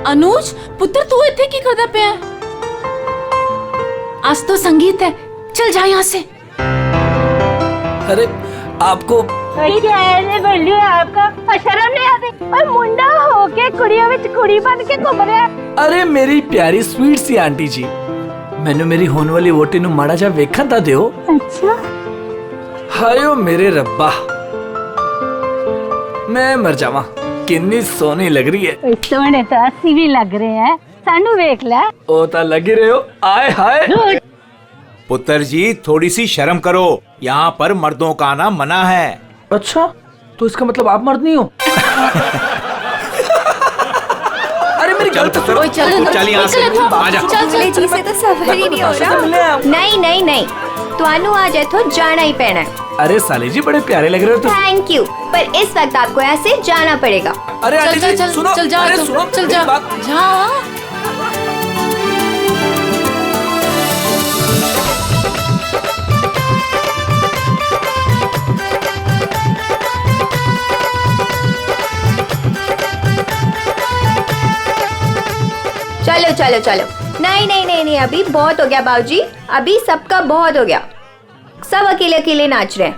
अनुज पुत्र तू इतने की करदा पे है? आज तो संगीत है, चल जा यहाँ से। अरे आपको बल्लू आपका शर्म नहीं आती? और मुंडा होके कुड़ियों में कुड़ी बन के घूम रहा है। अरे मेरी प्यारी स्वीट सी आंटी जी, मैंने मेरी होने वाली वोटी नु माड़ा जा वेखा था दियो। अच्छा हायो मेरे रब्बा, मैं मर जावा, कितनी सोनी लग रही है। सोने तो अस्सी भी लग रहे हैं, सानू वेख ले। ओ ता लगी रहे हो, आए हाय। पुत्र जी थोड़ी सी शर्म करो, यहाँ पर मर्दों का आना मना है। अच्छा, तो इसका मतलब आप मर्द नहीं हो? अरे मेरी गलत चल यहाँ से, आजा। चल जी से तो सफर ही नहीं हो रहा। नहीं नहीं नहीं, तुहानू आज इथों जाना ही पैना है। अरे साली जी बड़े प्यारे लग रहे हो तुम। थैंक यू, पर इस वक्त आपको यहाँ से जाना पड़ेगा। अरे आंटी जी सुनो, चल जा, अरे सुनो, चल जा, जा। चलो चलो चलो, नहीं नहीं नहीं नहीं, अभी बहुत हो गया बाबूजी, अभी सबका बहुत हो गया। सब अकेले अकेले नाच रहे हैं।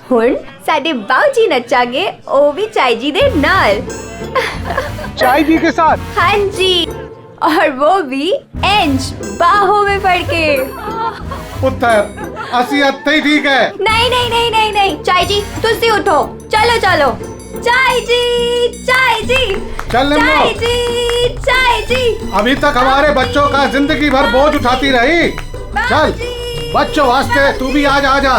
हुण साडे बाबूजी नचांगे, ओ भी चाय जी दे नाल। चाय जी के साथ? हाँ जी, और वो भी इंच बाहों में पड़ के। पुत्र असी अत्ते ही ठीक है। नहीं नहीं नहीं नहीं नहीं, चाय जी तुसी उठो, चलो चलो। चाय जी, चाय जी, चल चाय जी, चाय जी। अभी तक हमारे बच्चों का जिंदगी भर बोझ उठाती रही। चल बच्चों वास्ते तू भी आज आजा।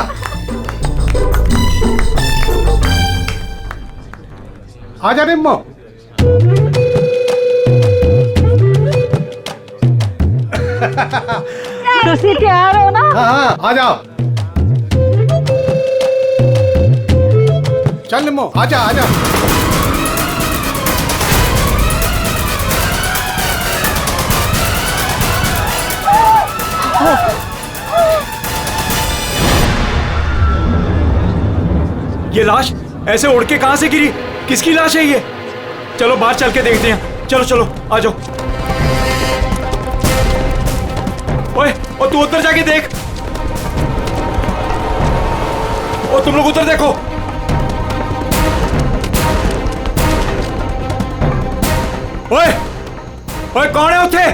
आजा निम्मो। तुसी तैयार हो ना? हाँ हाँ आ जाओ। चल निम्मो आजा आजा। ये लाश ऐसे उड़ के कहां से गिरी? किसकी लाश है ये? चलो बाहर चल के देखते हैं। चलो चलो आ जाओ। ओए, और तू उधर जाके देख। और तुम लोग उधर देखो। ओए, ओए कौन है उठे?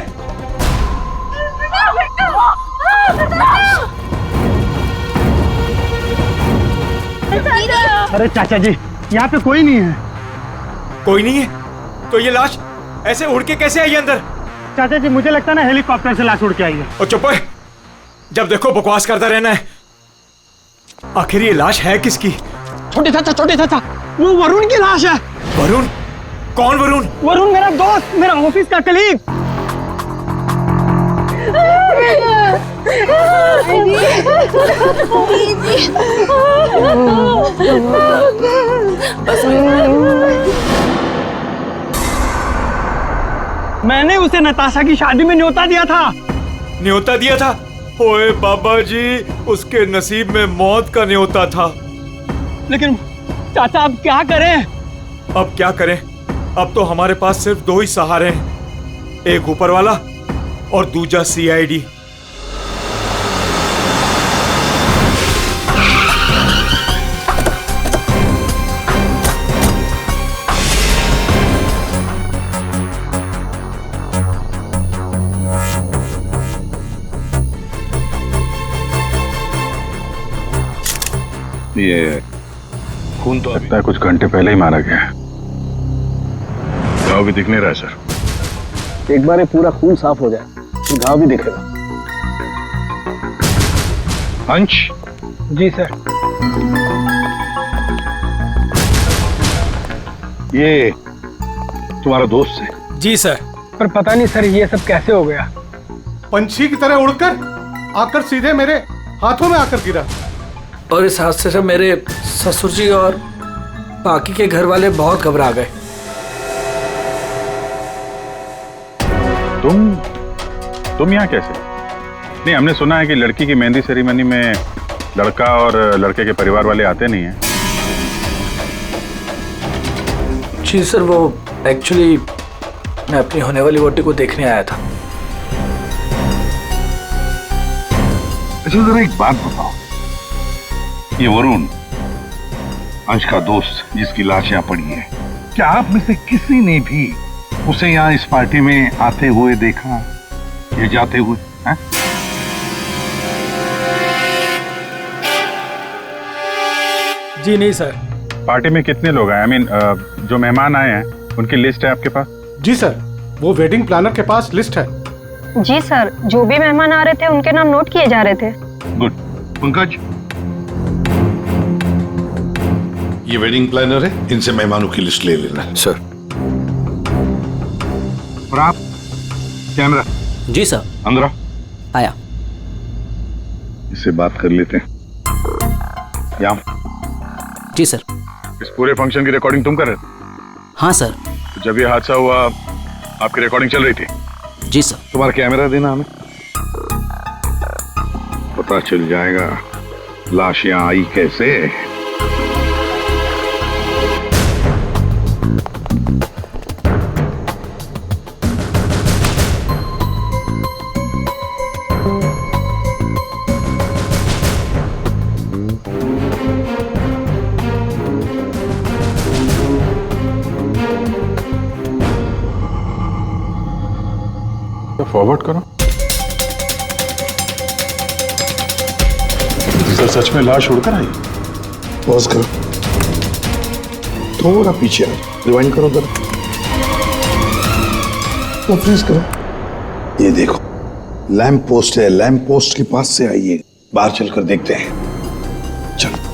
अरे चाचा जी यहाँ पे कोई नहीं है। कोई नहीं है? तो ये लाश ऐसे उड़ के कैसे आई अंदर? चाचा जी मुझे लगता है ना हेलीकॉप्टर से लाश उड़ के आई है। और चुप है, जब देखो बकवास करता रहना है। आखिर ये लाश है किसकी? छोटे चाचा वो वरुण की लाश है। वरुण? कौन वरुण? वरुण मेरा दोस्त, मेरा ऑफिस का कलीग। मैंने उसे नताशा की शादी में न्योता दिया था। न्योता दिया था? ओए बाबा जी, उसके नसीब में मौत का न्योता था। लेकिन चाचा अब क्या करें? अब क्या करें? अब तो हमारे पास सिर्फ दो ही सहारे हैं, एक ऊपर वाला और दूजा सीआईडी। ये खून तो लगता है कुछ घंटे पहले ही मारा गया है। घाव भी दिख नहीं रहा है सर। एक बार ये पूरा खून साफ हो जाए तो घाव भी दिखेगा। अंश? जी सर। ये तुम्हारा दोस्त है? जी सर। पर पता नहीं सर ये सब कैसे हो गया। पंछी की तरह उड़कर आकर सीधे मेरे हाथों में आकर गिरा। और इस हादसे से मेरे ससुर जी और बाकी के घर वाले बहुत घबरा गए। तुम यहाँ कैसे? नहीं, हमने सुना है कि लड़की की मेहंदी सेरेमनी में लड़का और लड़के के परिवार वाले आते नहीं हैं। जी सर, वो एक्चुअली मैं अपनी होने वाली वोटी को देखने आया था। अच्छा जरा एक बात बताओ, ये वरुण अंश का दोस्त जिसकी लाश यहाँ पड़ी है, क्या आप में से किसी ने भी उसे यहाँ इस पार्टी में आते हुए देखा या जाते हुए? है? जी नहीं सर। पार्टी में कितने लोग आए? जो मेहमान आए हैं उनकी लिस्ट है आपके पास? जी सर, वो वेडिंग प्लानर के पास लिस्ट है। जी सर, जो भी मेहमान आ रहे थे उनके नाम नोट किए जा रहे थे। गुड। पंकज, ये वेडिंग प्लानर है, इनसे मेहमानों की लिस्ट ले लेना। सर। और आप? कैमरा। जी सर। अंदर आओ। आया। इससे बात कर लेते हैं। यहाँ जी सर। इस पूरे फंक्शन की रिकॉर्डिंग तुम कर रहे थे? हाँ सर। तो जब ये हादसा हुआ आपकी रिकॉर्डिंग चल रही थी? जी सर। तुम्हारा कैमरा देना हमें, पता चल जाएगा लाश यहाँ आई कैसे। फॉरवर्ड करो। सर सच में लाश उड़कर आई? पॉज करो, थोड़ा पीछे आओ, रिवाइंड करो जरा, तो फ्रीज करो। ये देखो लैंप पोस्ट है, लैंप पोस्ट के पास से आइए, बाहर चलकर देखते हैं। चलो।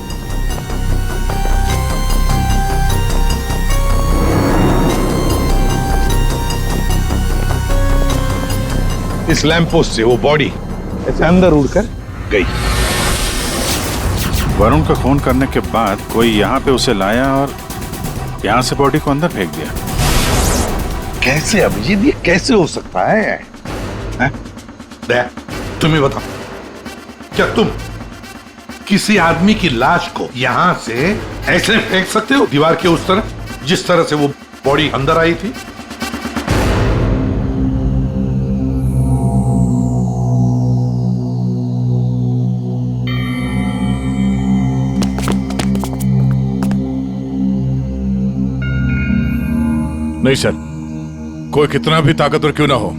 इस लैंप पोस्ट से वो बॉडी ऐसे अंदर उड़कर गई। वरुण का फोन करने के बाद कोई यहाँ पे उसे लाया और यहाँ से बॉडी को अंदर फेंक दिया। कैसे अभिजीत, ये कैसे हो सकता है? दया, तुम्हें बताओ, क्या तुम किसी आदमी की लाश को यहां से ऐसे फेंक सकते हो दीवार के उस तरफ, जिस तरह से वो बॉडी अंदर आई थी? नहीं सर, कोई कितना भी ताकतवर क्यों ना हो,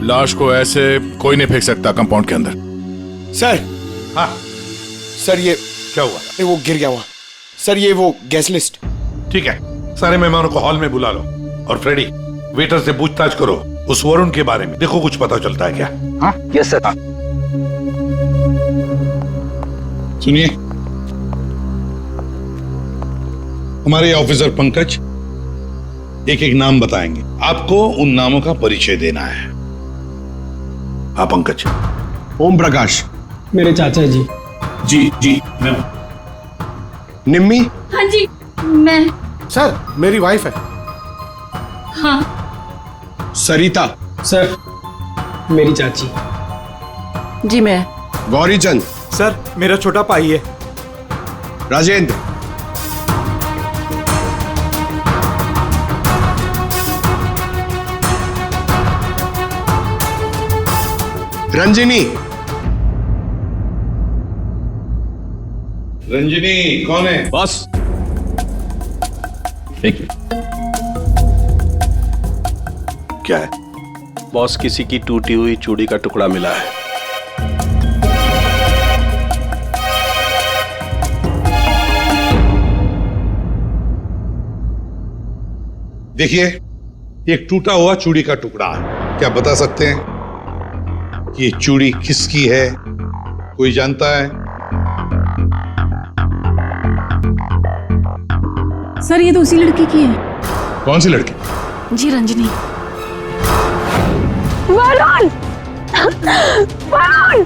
लाश को ऐसे कोई नहीं फेंक सकता कंपाउंड के अंदर। सर। हाँ सर, ये क्या हुआ? वो गिर गया हुआ सर, ये वो गैस लिस्ट। ठीक है, सारे मेहमानों को हॉल में बुला लो और फ्रेडी वेटर से पूछताछ करो उस वरुण के बारे में, देखो कुछ पता चलता है क्या। हाँ यस सर। सुनिए, हमारे ऑफिसर पंकज एक एक नाम बताएंगे, आपको उन नामों का परिचय देना है। हाँ पंकज। ओम प्रकाश। मेरे चाचा जी। जी जी। निम्मी। हाँ जी, मैं। सर, मेरी वाइफ है। हाँ। सरिता। सर, मेरी चाची। जी मैं। गौरीचंद। सर, मेरा छोटा भाई है। राजेंद्र। रंजिनी। रंजिनी कौन है? बस एक क्या है? बॉस, किसी की टूटी हुई चूड़ी का टुकड़ा मिला है। देखिए, एक टूटा हुआ चूड़ी का टुकड़ा है। क्या बता सकते हैं कि ये चूड़ी किसकी है? कोई जानता है? सर, ये तो उसी लड़की की है। कौन सी लड़की? जी, रंजनी। वरुण! वरुण!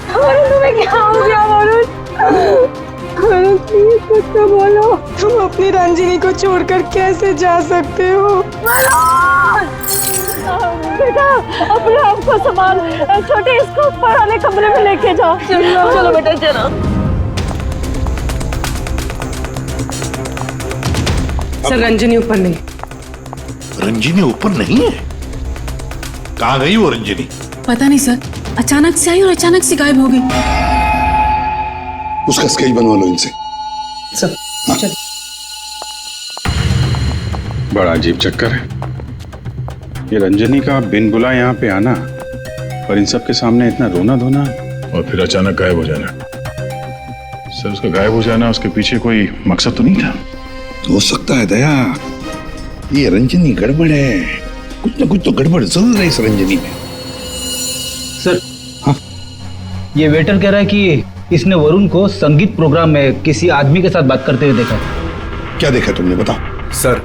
वरुण, तुम्हें क्या हो गया वरुण? वरुण, प्लीज कुछ तो बोलो। तुम अपनी रंजिनी को छोड़कर कैसे जा सकते हो? वरुण! बेटा, अपने आप को संभाल। छोटे, इसको ऊपर वाले कमरे में लेके जाओ। चलो बेटा, चलो। सर, रंजिनी ऊपर नहीं। रंजीनी ऊपर नहीं है? कहाँ गई वो रंजीनी? पता नहीं सर, अचानक से आई और अचानक से गायब हो गई। उसका स्केच बनवा लो इनसे। सर चल। बड़ा अजीब चक्कर है ये रंजनी का, बिन बुला यहाँ पे आना और इन सब के सामने इतना रोना धोना और फिर अचानक गायब हो जाना। सर उसका गायब हो जाना, उसके पीछे कोई मकसद तो नहीं था? हो सकता है दया, ये रंजनी गड़बड़ है, कुछ न कुछ तो गड़बड़ जरूर है इस रंजनी में। सर हाँ, ये वेटर कह रहा है कि इसने वरुण को संगीत प्रोग्राम में किसी आदमी के साथ बात करते हुए देखा। क्या देखा तुमने, बताओ। सर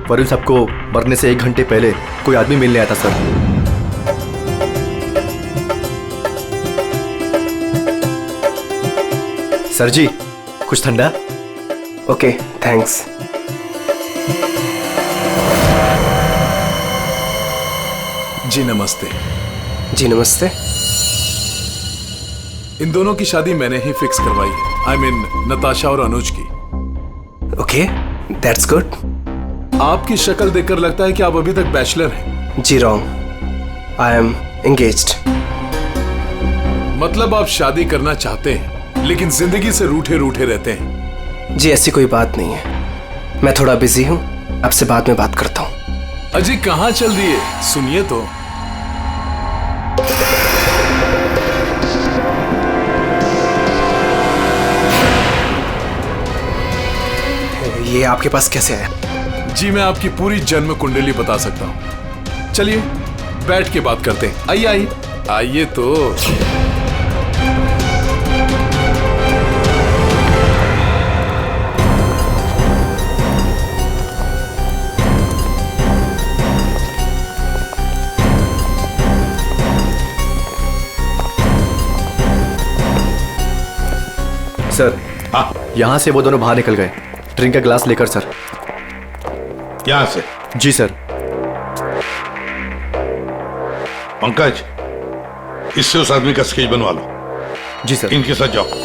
वरुण साहब को मरने से 1 घंटे पहले कोई आदमी मिलने आया था सर। सर जी कुछ ठंडा? Okay thanks. जी नमस्ते। जी नमस्ते। इन दोनों की शादी मैंने ही फिक्स करवाई है, आई मीन नताशा और अनुज की। Okay that's good. आपकी शक्ल देखकर लगता है कि आप अभी तक बैचलर हैं। जी रॉन्ग, आई एम एंगेज्ड। मतलब आप शादी करना चाहते हैं लेकिन जिंदगी से रूठे रूठे रहते हैं। जी ऐसी कोई बात नहीं है, मैं थोड़ा बिजी हूँ, आपसे बाद में बात करता हूँ। अजी कहाँ चल रही है, सुनिए तो। ये आपके पास कैसे आया? जी मैं आपकी पूरी जन्म कुंडली बता सकता हूँ। चलिए बैठ के बात करते हैं। आइए आइए आइए तो। सर यहाँ से वो दोनों बाहर निकल गए, ड्रिंक का ग्लास लेकर सर। यहाँ से? जी सर। पंकज इससे उस आदमी का स्केच बनवा लो। जी सर। इनके साथ जाओ।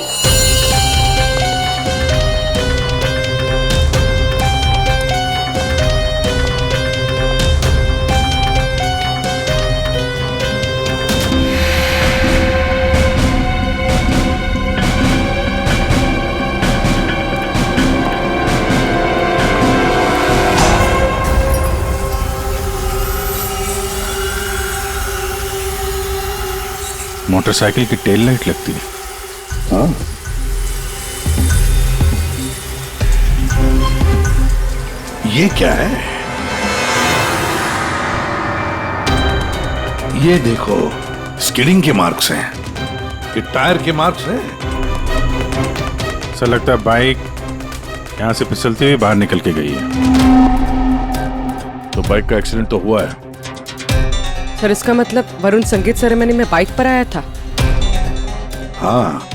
मोटरसाइकिल की टेल लाइट लगती है। हाँ ये क्या है? ये देखो स्किडिंग के मार्क्स हैं, ये टायर के मार्क्स हैं। ऐसा लगता है बाइक यहाँ से फिसलती हुई बाहर निकल के गई है। तो बाइक का एक्सीडेंट तो हुआ है सर, इसका मतलब वरुण संगीत सेरेमनी में बाइक पर आया था। हाँ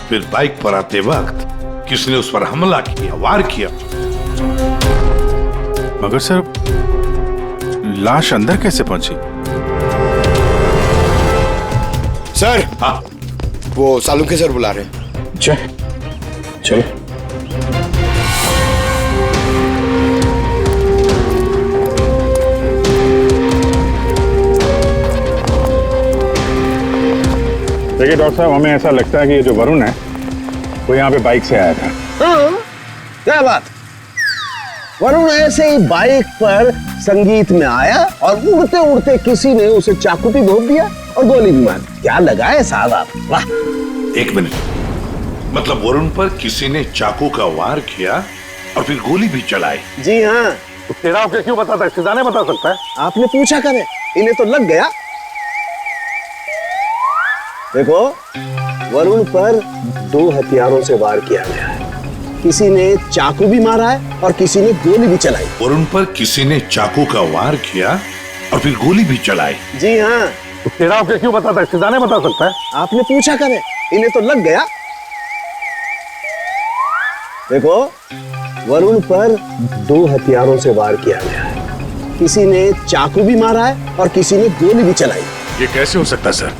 फिर बाइक पर आते वक्त किसने उस पर हमला किया, वार किया। मगर सर लाश अंदर कैसे पहुंची? सर हाँ वो सालुंखे सर बुला रहे हैं। चलो। देखिए डॉक्टर साहब, हमें ऐसा लगता है कि ये जो वरुण है वो यहाँ पे बाइक से आया था। हाँ क्या बात, वरुण ऐसे ही बाइक पर संगीत में आया और उड़ते उड़ते किसी ने उसे चाकू भी घोंप दिया और गोली भी मार दी। क्या लगाए साहब आप, वाह। 1 मिनट, मतलब वरुण पर किसी ने चाकू का वार किया और फिर गोली भी चलाई? जी हाँ। तो तेरा क्यों बताता है, सिद्धाने बता सकता है। आपने पूछा करे, इन्हें तो लग गया। देखो वरुण पर 2 हथियारों से वार किया गया है, किसी ने चाकू भी मारा है और किसी ने गोली भी चलाई। वरुण पर किसी ने चाकू का वार किया और फिर गोली भी चलाई? जी हाँ। तो तेरा क्यों बताता है, सिद्धाने बता सकता है। आपने पूछा करे, इन्हें तो लग गया। देखो वरुण पर 2 हथियारों से वार किया गया है, किसी ने चाकू भी मारा है और किसी ने गोली भी चलाई। ये कैसे हो सकता है सर?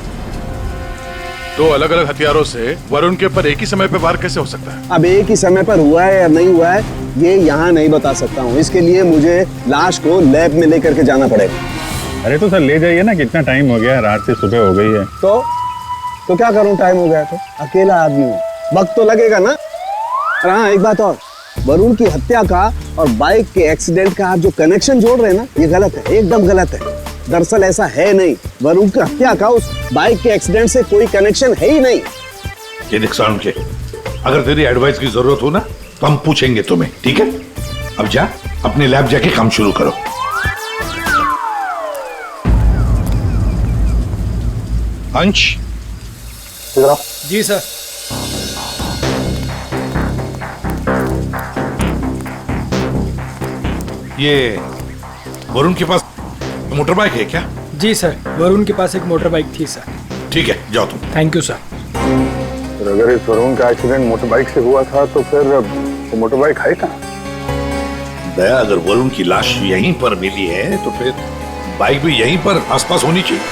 2 अलग अलग हथियारों से वरुण के ऊपर एक ही समय पे वार कैसे हो सकता है? अब एक ही समय पर हुआ है या नहीं हुआ है ये यहाँ नहीं बता सकता हूँ। इसके लिए मुझे लाश को लैब में लेकर के जाना पड़ेगा। अरे तो सर ले जाइए ना, कितना टाइम हो गया, रात से सुबह हो गई है। तो क्या करूं, टाइम हो गया तो अकेला आदमी हूं, वक्त तो लगेगा ना। और हाँ, एक बात और, वरुण की हत्या का और बाइक के एक्सीडेंट का आप जो कनेक्शन जोड़ रहे हैं ना, ये गलत है, एकदम गलत है। दरअसल ऐसा है नहीं, वरुण की हत्या का उस बाइक के एक्सीडेंट से कोई कनेक्शन है ही नहीं। ये नुकसान के, अगर तेरी एडवाइस की जरूरत हो ना तो हम पूछेंगे तुम्हें, ठीक है? अब जा अपने लैब जाके काम शुरू करो। अंश, जी सर। ये वरुण के पास मोटर बाइक है क्या? जी सर, वरुण के पास एक मोटर बाइक थी सर। ठीक है, जाओ तुम। Thank you sir. तो अगर इस वरुण का एक्सीडेंट मोटर बाइक से हुआ था तो फिर वो मोटर बाइक है कहाँ? दया, अगर वरुण की लाश यहीं पर मिली है तो फिर बाइक भी यहीं पर आसपास होनी चाहिए।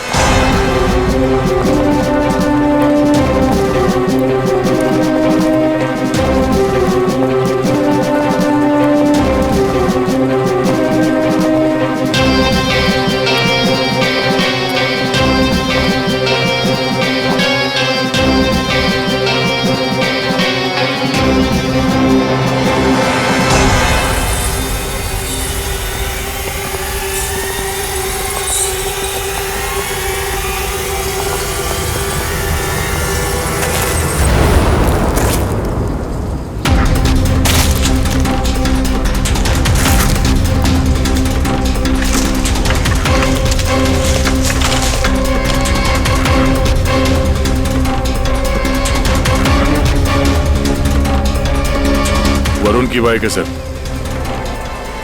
वरुण की बाइक है सर,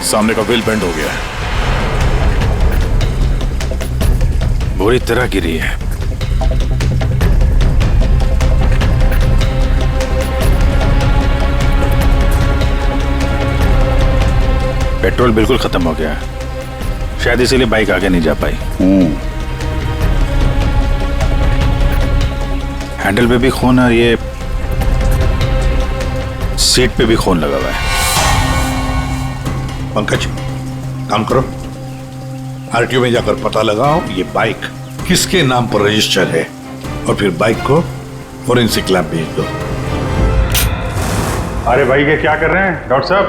सामने का व्हील बेंड हो गया है, बुरी तरह गिरी है। पेट्रोल बिल्कुल खत्म हो गया है, शायद इसीलिए बाइक आगे नहीं जा पाई। हैंडल पे भी खून और ये सीट पे भी खून लगा हुआ है। पंकज, काम करो, आरटीओ में जाकर पता लगाओ ये बाइक किसके नाम पर रजिस्टर है और फिर बाइक को फोरेंसिक लैब भेज दो। अरे भाई ये क्या कर रहे हैं डॉक्टर साहब?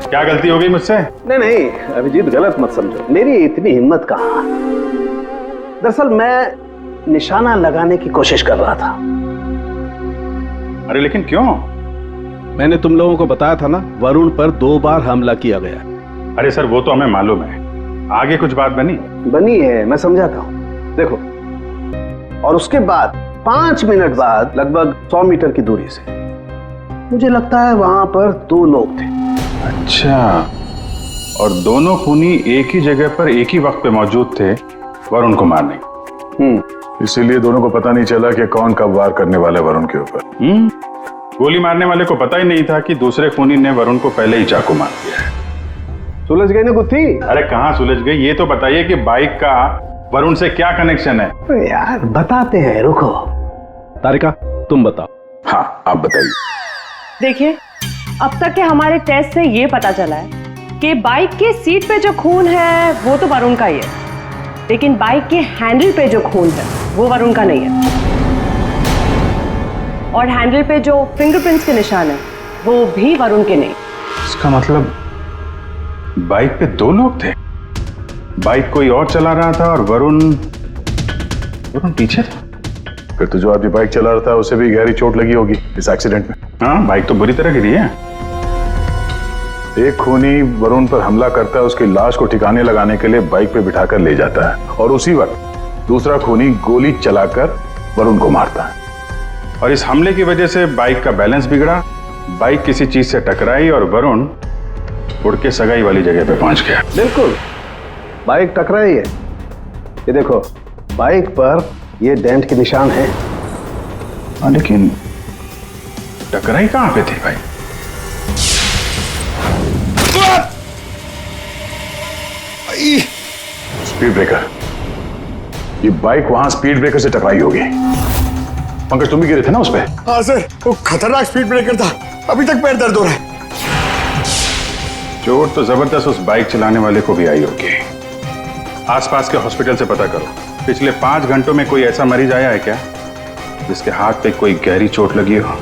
क्या गलती हो गई मुझसे? नहीं अभिजीत, गलत मत समझो, मेरी इतनी हिम्मत कहाँ। दरअसल मैं निशाना लगाने की कोशिश कर रहा था। अरे लेकिन क्यों? मैंने तुम लोगों को बताया था ना, वरुण पर 2 बार हमला किया गया। अरे सर वो तो हमें मालूम है, आगे कुछ बात बनी है, मैं समझाता हूँ। देखो, और उसके बाद 5 मिनट बाद लगभग 100 मीटर की दूरी से मुझे लगता है वहां पर 2 लोग थे। अच्छा, और दोनों खूनी एक ही जगह पर एक ही वक्त पे मौजूद थे वरुण को मारने। इसीलिए दोनों को पता नहीं चला कि कौन कब वार करने वाला है वरुण के ऊपर। गोली मारने वाले को पता ही नहीं था कि दूसरे खूनी ने वरुण को पहले ही चाकू मार दिया है। सुलझ गई ना गुत्थी? अरे कहाँ सुलझ गई, ये तो बताइए कि बाइक का वरुण से क्या कनेक्शन है? यार बताते हैं, रुको। तारिका तुम बताओ। हाँ आप बताइए। देखिए, अब तक के हमारे टेस्ट से ये पता चला है कि बाइक के सीट पे जो खून है वो तो वरुण का ही है, लेकिन बाइक के हैंडल पे जो खून है वो वरुण का नहीं है। और हैंडल पे जो फिंगरप्रिंट्स के निशान है वो भी वरुण के नहीं। इसका मतलब बाइक पे 2 लोग थे, बाइक कोई और चला रहा था और वरुण पीछे था। फिर तो जो आदमी बाइक चला रहा था उसे भी गहरी चोट लगी होगी इस एक्सीडेंट में। हाँ, बाइक तो बुरी तरह गिरी है। एक खूनी वरुण पर हमला करता है, उसकी लाश को ठिकाने लगाने के लिए बाइक पे बिठाकर ले जाता है और उसी वक्त दूसरा खूनी गोली चलाकर वरुण को मारता है। और इस हमले की वजह से बाइक का बैलेंस बिगड़ा, बाइक किसी चीज से टकराई और वरुण उड़ के सगाई वाली जगह पे पहुंच गया। बिल्कुल, बाइक टकराई है। ये देखो, बाइक पर ये डेंट के निशान है। लेकिन टकराई कहां पे थी भाई? स्पीड ब्रेकर, ये बाइक वहां स्पीड ब्रेकर से टकराई होगी। पंकज तुम भी गिरे थे ना उस पे? हाँ सर, वो खतरनाक स्पीड ब्रेकर था, अभी तक पैर दर्द हो रहा है। चोट तो जबरदस्त उस बाइक चलाने वाले को भी आई होगी। आसपास के हॉस्पिटल से पता करो, पिछले 5 घंटों में कोई ऐसा मरीज आया है क्या जिसके हाथ पे कोई गहरी चोट लगी हो?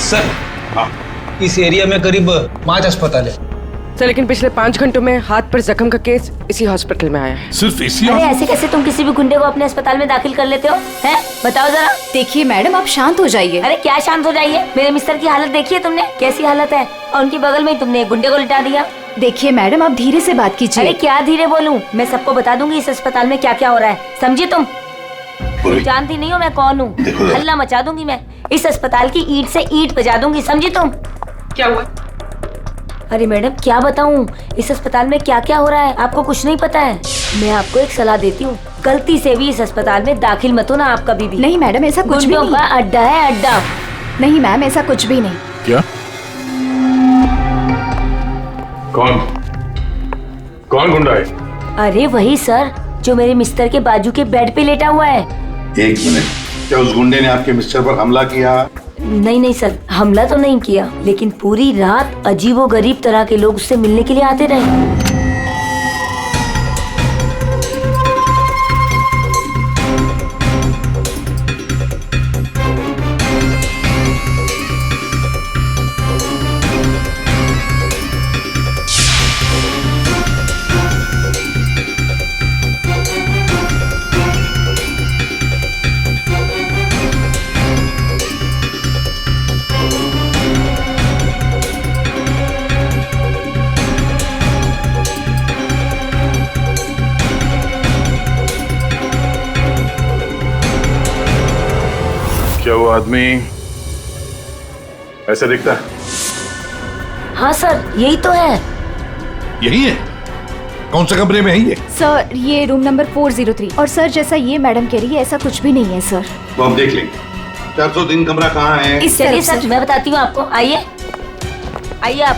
सर, इस एरिया में करीब 5 अस्पताल है सर, लेकिन पिछले 5 घंटों में हाथ पर जख्म का केस इसी हॉस्पिटल में आया है। सिर्फ इसी? अरे ऐसे कैसे तुम किसी भी गुंडे को अपने अस्पताल में दाखिल कर लेते हो? हैं? बताओ जरा। देखिए मैडम, आप शांत हो जाइए। अरे क्या शांत हो जाइए? मेरे मिस्टर की हालत देखिए तुमने, कैसी हालत है, और उनके बगल में तुमने एक गुंडे को लिटा दिया। देखिए मैडम, आप धीरे से बात कीजिए। अरे क्या धीरे बोलूं? मैं सबको बता दूंगी इस अस्पताल में क्या क्या हो रहा है, समझी तुम? जानती नहीं हो मैं कौन हूँ? हल्ला मचा दूंगी मैं, इस अस्पताल की ईंट से ईंट बजा दूंगी, समझी तुम? क्या हुआ? अरे मैडम क्या बताऊं, इस अस्पताल में क्या क्या हो रहा है आपको कुछ नहीं पता है। मैं आपको एक सलाह देती हूँ, गलती से भी इस अस्पताल में दाखिल मत होना आप कभी भी। नहीं मैडम, ऐसा कुछ भी नहीं। का अड्डा है, अड्डा। नहीं मैम, ऐसा कुछ भी नहीं। क्या? कौन गुंडा है? अरे वही सर, जो मेरे मिस्टर के बाजू के बेड पे लेटा हुआ है। 1 मिनट, क्या उस गुंडे ने आपके मिस्टर पर हमला किया? नहीं सर, हमला तो नहीं किया, लेकिन पूरी रात अजीबोगरीब तरह के लोग उससे मिलने के लिए आते रहे। क्या वो आदमी ऐसे दिखता है? हाँ सर, यही तो है। यही है? कौन से कमरे में है ये? सर, ये रूम नंबर 403। और सर, जैसा ये मैडम कह रही है, ऐसा कुछ भी नहीं है सर। तो हम देख लेंगे। 403 कमरा कहाँ है? इस चलिए सर, मैं बताती हूँ आपको, आइए आइए आप।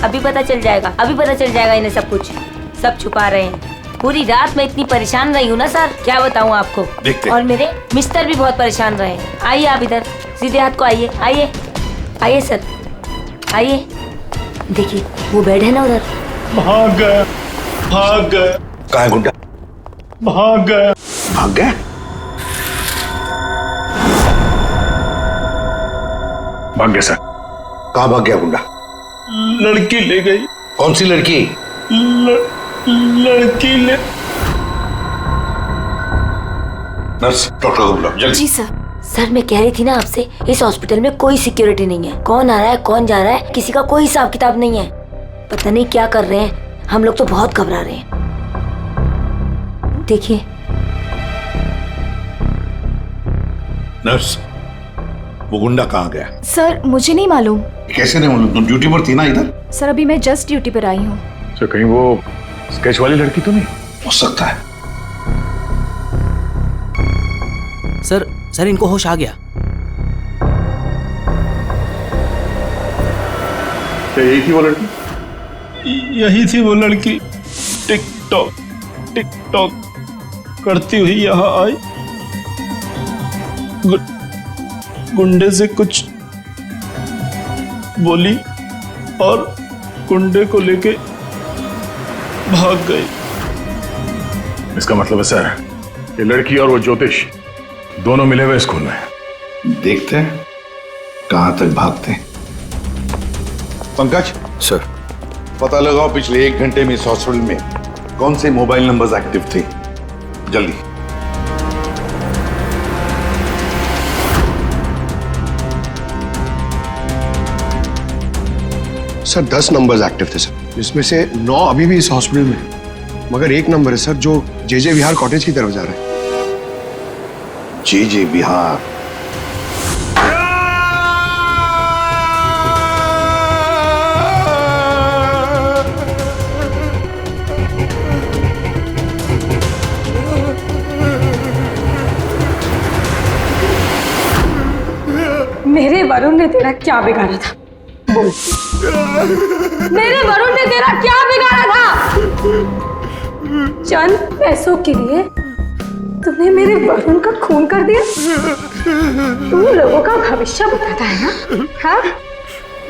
अभी पता चल जाएगा, अभी पता चल जाएगा इन्हें सब कुछ। सब छुपा रहे हैं। पूरी रात मैं इतनी परेशान रही हूँ ना सर, क्या बताऊँ आपको। देखते। और मेरे मिस्टर भी बहुत परेशान रहे। आइए आप इधर, सीधे हाथ को आइए, आइए आइए सर, आइए। देखिए वो बेड है ना उधर। भाग गया, भाग गया। कहाँ है गुंडा? भाग गया। भाग गया? भाग गया सर। कहाँ भाग गया गुंडा? लड़की ले गई। कौन सी लड़की? लड़की ले। नर्स, डॉक्टर को बुलाओ जल्दी। जी सर। सर मैं कह रही थी ना आपसे, इस हॉस्पिटल में कोई सिक्योरिटी नहीं है। कौन आ रहा है कौन जा रहा है किसी का कोई हिसाब किताब नहीं है। पता नहीं क्या कर रहे हैं, हम लोग तो बहुत घबरा रहे हैं। देखिए। नर्स, वो गुंडा कहाँ गया? सर मुझे नहीं मालूम। कैसे नहीं मालूम? तुम ड्यूटी पर थी ना इधर? सर अभी मैं जस्ट ड्यूटी पर आई हूँ। तो कहीं वो स्केच वाली लड़की तो नहीं? हो सकता है। सर इनको होश आ गया। क्या यही थी वो लड़की? यही थी वो लड़की। टिकटॉक टिकटॉक करती हुई यहाँ आई। गुंडे से कुछ बोली और गुंडे को लेके भाग गई। इसका मतलब है सर, ये लड़की और वो ज्योतिष दोनों मिले हुए इस खून में। देखते हैं कहां तक भागते हैं। पंकज सर, पता लगाओ पिछले 1 घंटे में इस हॉस्पिटल में कौन से मोबाइल नंबर्स एक्टिव थे, जल्दी। सर 10 नंबर्स एक्टिव थे सर, जिसमें से 9 अभी भी इस हॉस्पिटल में है। मगर एक नंबर है सर जो जे विहार कॉटेज की तरफ जा रहा है। जे विहार? मेरे वरुण ने तेरा क्या बिगाड़ा था? बोल, मेरे वरुण ने तेरा क्या बिगाड़ा था? चंद पैसों के लिए तूने मेरे वरुण का खून कर दिया। तू लोगों का भविष्य बताता है ना, हाँ?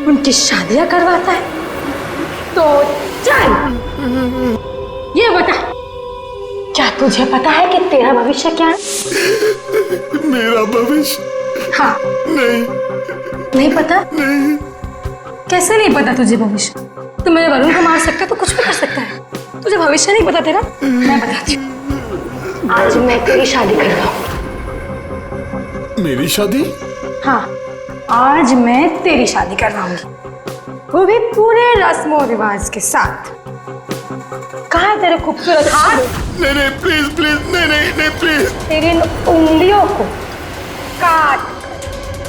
उनकी शादियां करवाता है। तो चल ये बता, क्या तुझे पता है कि तेरा भविष्य क्या है? मेरा भविष्य? हाँ। नहीं पता? नहीं। कैसे नहीं पता तुझे भविष्य? तू मेरे वरुण को मार सकता है तो कुछ भी कर सकता है। तुझे भविष्य नहीं पता तेरा? मैं बताती हूँ। आज मैं तेरी शादी कर रहा हूँ। मेरी शादी? हाँ, आज मैं तेरी शादी करवाऊंगी, वो भी पूरे रस्मों रिवाज के साथ। कहाँ है तेरे खूबसूरत हाथ? नहीं प्लीज प्लीज, नहीं प्लीज। तेरी इन उंगलियों को काट,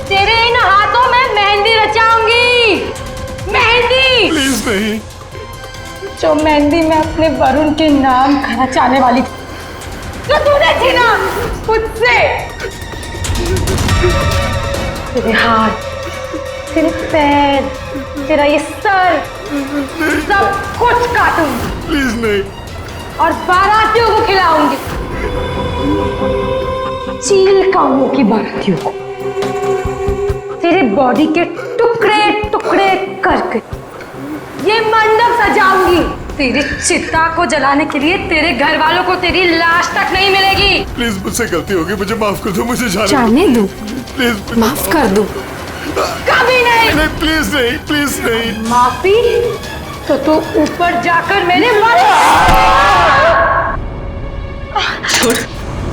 तेरे इन हाथों में मेहंदी रचाऊंगी। मेहंदी प्लीज नहीं। जो मेहंदी मैं अपने वरुण के नाम रचाने वाली थी, जो तूने छीना मुझसे। तेरे हाथ, तेरे पैर, तेरा ये सर, सब कुछ काटूंगी। प्लीज नहीं। और बारातियों को खिलाऊंगी, चील कामों की बारातियों को। तेरे बॉडी के टुकड़े टुकड़े करके ये मंडप सजाऊंगी। तेरी चिता को जलाने के लिए तेरे घर वालों को तेरी लाश तक नहीं मिलेगी। प्लीज, मुझसे गलती होगी, मुझे माफ कर दो, मुझे जाने दो। प्लीज माफ कर दो। कभी नहीं। नहीं प्लीज नहीं, प्लीज नहीं। माफी तो तू ऊपर जाकर मेरे छोड़।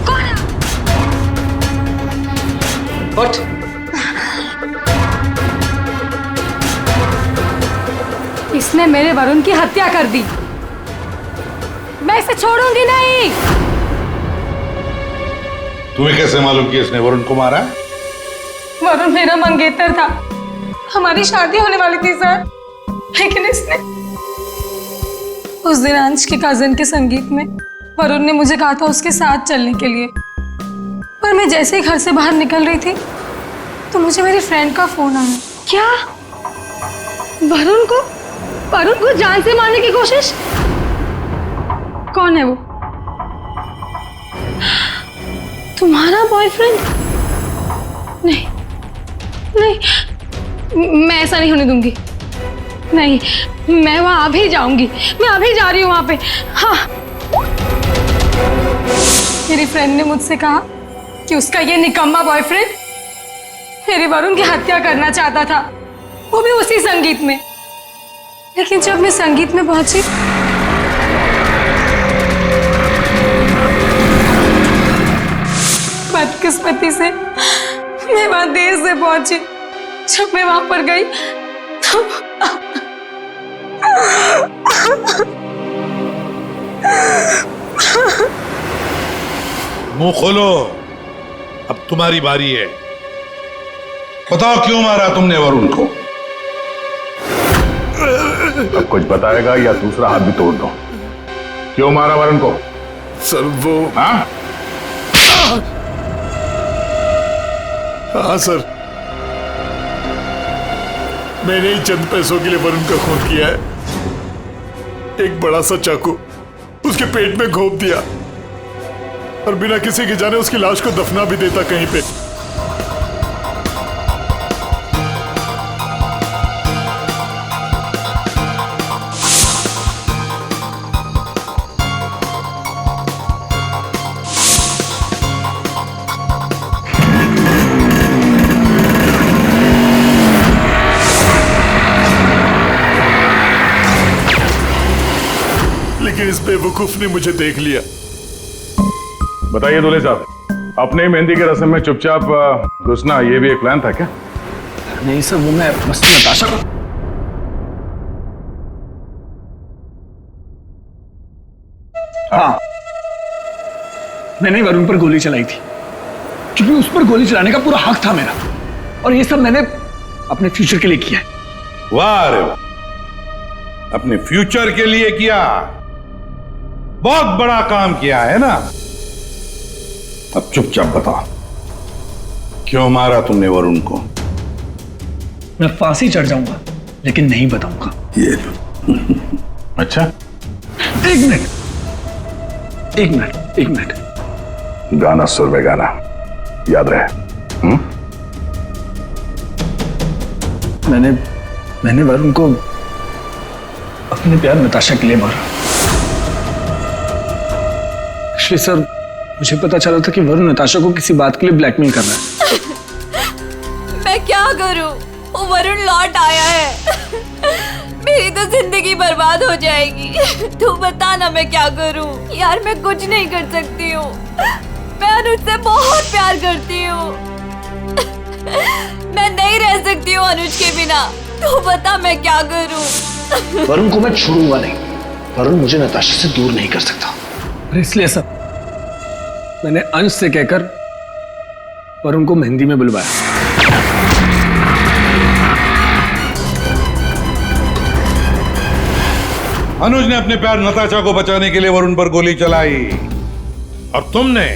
कौन है? उठ। इसने मेरे वरुण की हत्या कर दी। मैं इसे छोड़ूंगी नहीं। तुम्हें कैसे मालूम कि इसने वरुण को मारा? वरुण मेरा मंगेतर था, हमारी शादी होने वाली थी सर, लेकिन इसने उस दिन अंश के कजन के संगीत में वरुण ने मुझे कहा था उसके साथ चलने के लिए, पर मैं जैसे ही घर से बाहर निकल रही थी तो मुझे मेरी फ्रेंड का फोन आया। क्या? वरुण को जान से मारने की कोशिश? कौन है वो? तुम्हारा बॉयफ्रेंड? नहीं, मैं ऐसा नहीं होने दूंगी। नहीं, मैं वहां अभी जाऊंगी, मैं अभी जा रही हूँ वहां पे। हाँ, मेरी फ्रेंड ने मुझसे कहा कि उसका ये निकम्मा बॉयफ्रेंड मेरे वरुण की हत्या करना चाहता था, वो भी उसी संगीत में। लेकिन जब मैं संगीत में पहुंची बदकिस्मती से मैं वहां देर से पहुंची। जब मैं वहां पर गई तो मुंह खोलो, अब तुम्हारी बारी है। बताओ क्यों मारा तुमने वरुण को? अब कुछ बताएगा या दूसरा हाथ भी तोड़ दो। क्यों मारा वरुण को? सर वो। हाँ सर, मैंने ही चंद पैसों के लिए वरुण का खून किया है। एक बड़ा सा चाकू उसके पेट में घोंप दिया और बिना किसी के जाने उसकी लाश को दफना भी देता कहीं पे। लेकिन इस बेवकूफ ने मुझे देख लिया। बताइए दूल्हे साहब, अपने मेहंदी के रस्म में चुपचाप घुसना ये भी एक प्लान था क्या? नहीं सर, वो मैं बस नताशा को। हाँ, मैंने वरुण पर गोली चलाई थी क्योंकि उस पर गोली चलाने का पूरा हक था मेरा, और ये सब मैंने अपने फ्यूचर के लिए किया है। वाह रे वाह, अपने फ्यूचर के लिए किया, बहुत बड़ा काम किया है ना। अब चुपचाप बताओ क्यों मारा तुमने वरुण को? मैं फांसी चढ़ जाऊंगा, लेकिन नहीं बताऊंगा। ये लो। अच्छा, एक मिनट। गाना सुर में गाना याद रहे। मैंने वरुण को अपने प्यार नताशा के लिए मारा। एक्चुअली सर, मुझे पता चला था कि वरुण नताशा को किसी बात के लिए ब्लैकमेल कर रहा है। मैं क्या करूं? वो वरुण लौट आया है। मेरी तो जिंदगी बर्बाद हो जाएगी। तू बता ना मैं क्या करूं? यार मैं कुछ नहीं कर सकती हूँ। मैं अनुज से बहुत प्यार करती हूँ। मैं नहीं रह सकती हूँ अनुज के बिना। तू बता मैं क्या करूं? वरुण को मैं छोड़ूंगा नहीं। वरुण मुझे नताशा से दूर नहीं कर सकता। और इसलिए सर, मैंने अंश से कहकर वरुण को मेहंदी में बुलवाया। अनुज ने अपने प्यार नताशा को बचाने के लिए वरुण पर गोली चलाई, और तुमने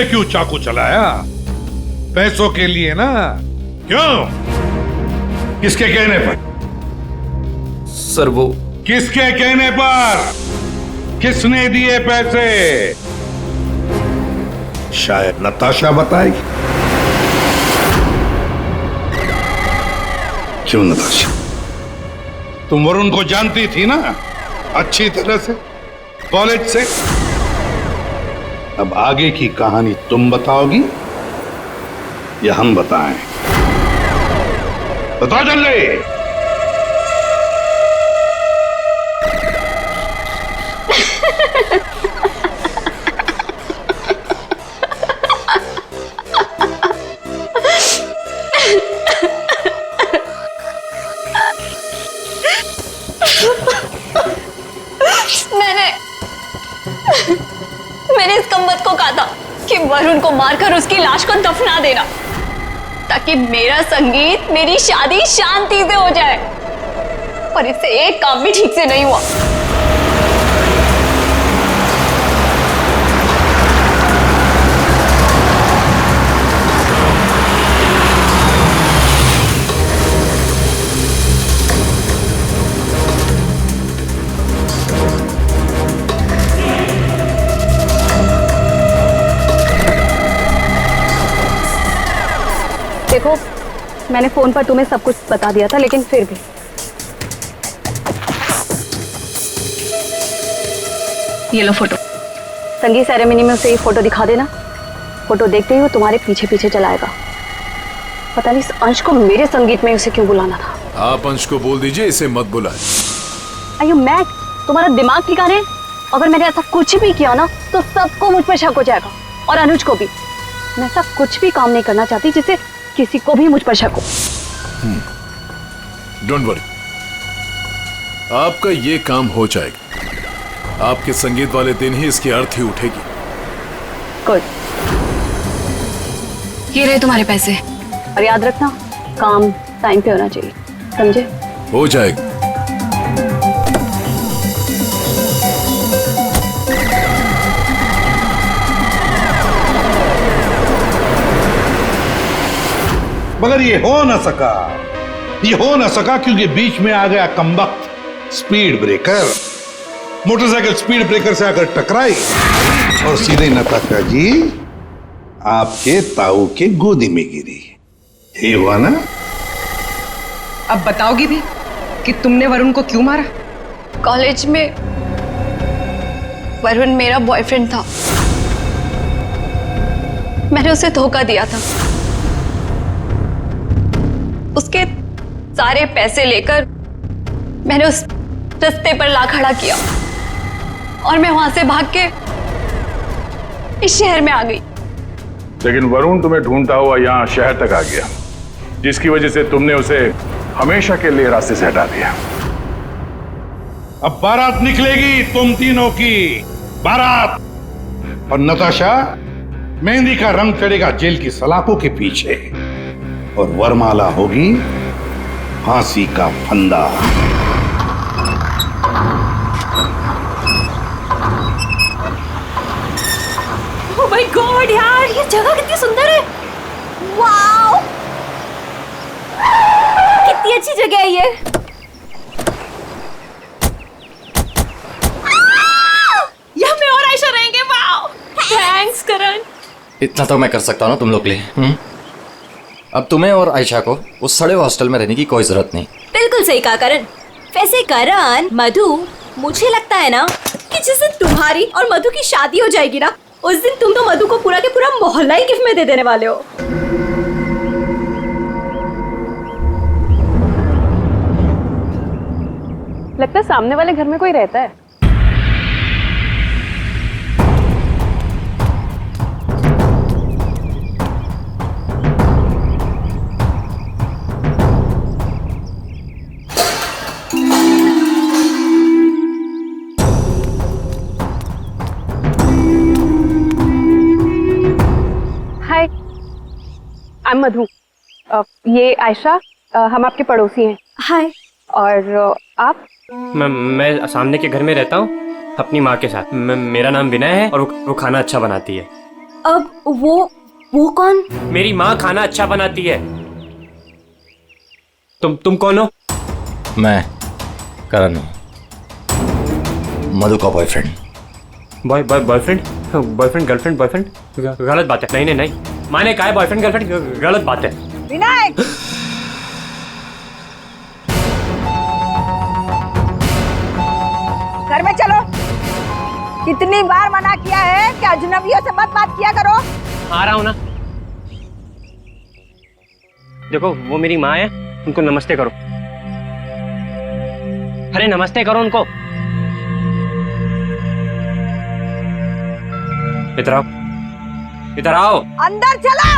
क्यों चाकू चलाया? पैसों के लिए ना? क्यों? किसके कहने पर? सर वो किसके कहने पर? किसने दिए पैसे? शायद नताशा बताएगी। क्यों नताशा? तुम वरुण को जानती थी ना अच्छी तरह से, कॉलेज से। अब आगे की कहानी तुम बताओगी या हम बताएं? बताओ जल्दी। मैंने इस कमबख्त को कहा था कि वरुण को मारकर उसकी लाश को दफना देना, ताकि मेरा संगीत, मेरी शादी शांति से हो जाए। पर इससे एक काम भी ठीक से नहीं हुआ। देखो, मैंने फोन पर तुम्हें सब कुछ बता दिया था, लेकिन फिर भी ये लो फोटो। संगीत सेरेमनी में उसे ये फोटो दिखा देना। फोटो देखते ही वो तुम्हारे पीछे पीछे चलाएगा। पता नहीं इस अंश को मेरे संगीत में उसे क्यों बुलाना था। आप अंश को बोल दीजिए इसे मत बुलाए। Are you mad? तुम्हारा दिमाग ठिकाने है? अगर मैंने ऐसा कुछ भी किया ना तो सबको मुझ पर शक हो जाएगा, और अनुज को भी। मैं ऐसा कुछ भी काम नहीं करना चाहती जिससे किसी को भी मुझ पर शक हो। डोंट वरी, आपका ये काम हो जाएगा। आपके संगीत वाले दिन ही इसकी अर्थी उठेगी। गुड। ये रहे तुम्हारे पैसे। और याद रखना, काम टाइम पे होना चाहिए, समझे? हो जाएगा। मगर ये हो ना सका क्योंकि बीच में आ गया कमबख्त speed breaker. Motorcycle speed breaker से आकर टकराई और सीधे नताशा जी आपके ताऊ के गोदी में गिरी। ये हुआ ना? अब बताओगी भी कि तुमने वरुण को क्यों मारा? कॉलेज में वरुण मेरा बॉयफ्रेंड था। मैंने उसे धोखा दिया था। उसके सारे पैसे लेकर मैंने उस रास्ते पर ला खड़ा किया और मैं वहां से भाग के इस शहर में आ गई। लेकिन वरुण तुम्हें ढूंढता हुआ यहाँ शहर तक आ गया, जिसकी वजह से तुमने उसे हमेशा के लिए रास्ते से हटा दिया। अब बारात निकलेगी तुम तीनों की, बारात। और नताशा, मेहंदी का रंग चढ़ेगा जेल की सलाखों के पीछे, और वरमाला होगी फांसी का फंदा। ओह माय गॉड यार, ये जगह कितनी सुंदर है। वाओ, इतना तो मैं कर सकता हूँ ना तुम लोग के लिए। अब तुम्हें और आयशा को उस सड़े हॉस्टल में रहने की कोई जरूरत नहीं। बिल्कुल सही कहा करण। वैसे करण, मधु, मुझे लगता है ना कि जिस दिन तुम्हारी और मधु की शादी हो जाएगी ना, उस दिन तुम तो मधु को पूरा के पूरा मोहल्ला ही गिफ्ट में दे देने वाले हो। लगता है सामने वाले घर में कोई रहता है। हाय, आई एम मधु। ये आयशा, हम आपके पड़ोसी हैं। हाय। और आप? मैं सामने के घर में रहता हूँ अपनी माँ के साथ। मेरा नाम विनय है और वो खाना अच्छा बनाती है। अब वो कौन? मेरी माँ खाना अच्छा बनाती है। तुम कौन हो? मैं करण हूँ, मधु का बॉयफ्रेंड। बॉयफ्रेंड गर्लफ्रेंड बॉयफ्रेंड गलत बात है। नहीं, माने कहा है बॉयफ्रेंड गर्लफ्रेंड, गलत बात है। विनय, घर में चलो। कितनी बार मना किया है कि अजनबियों से मत बात किया करो। आ रहा हूँ ना। देखो वो मेरी माँ है, उनको नमस्ते करो। अरे नमस्ते करो उनको। इधर आओ। अंदर चलो।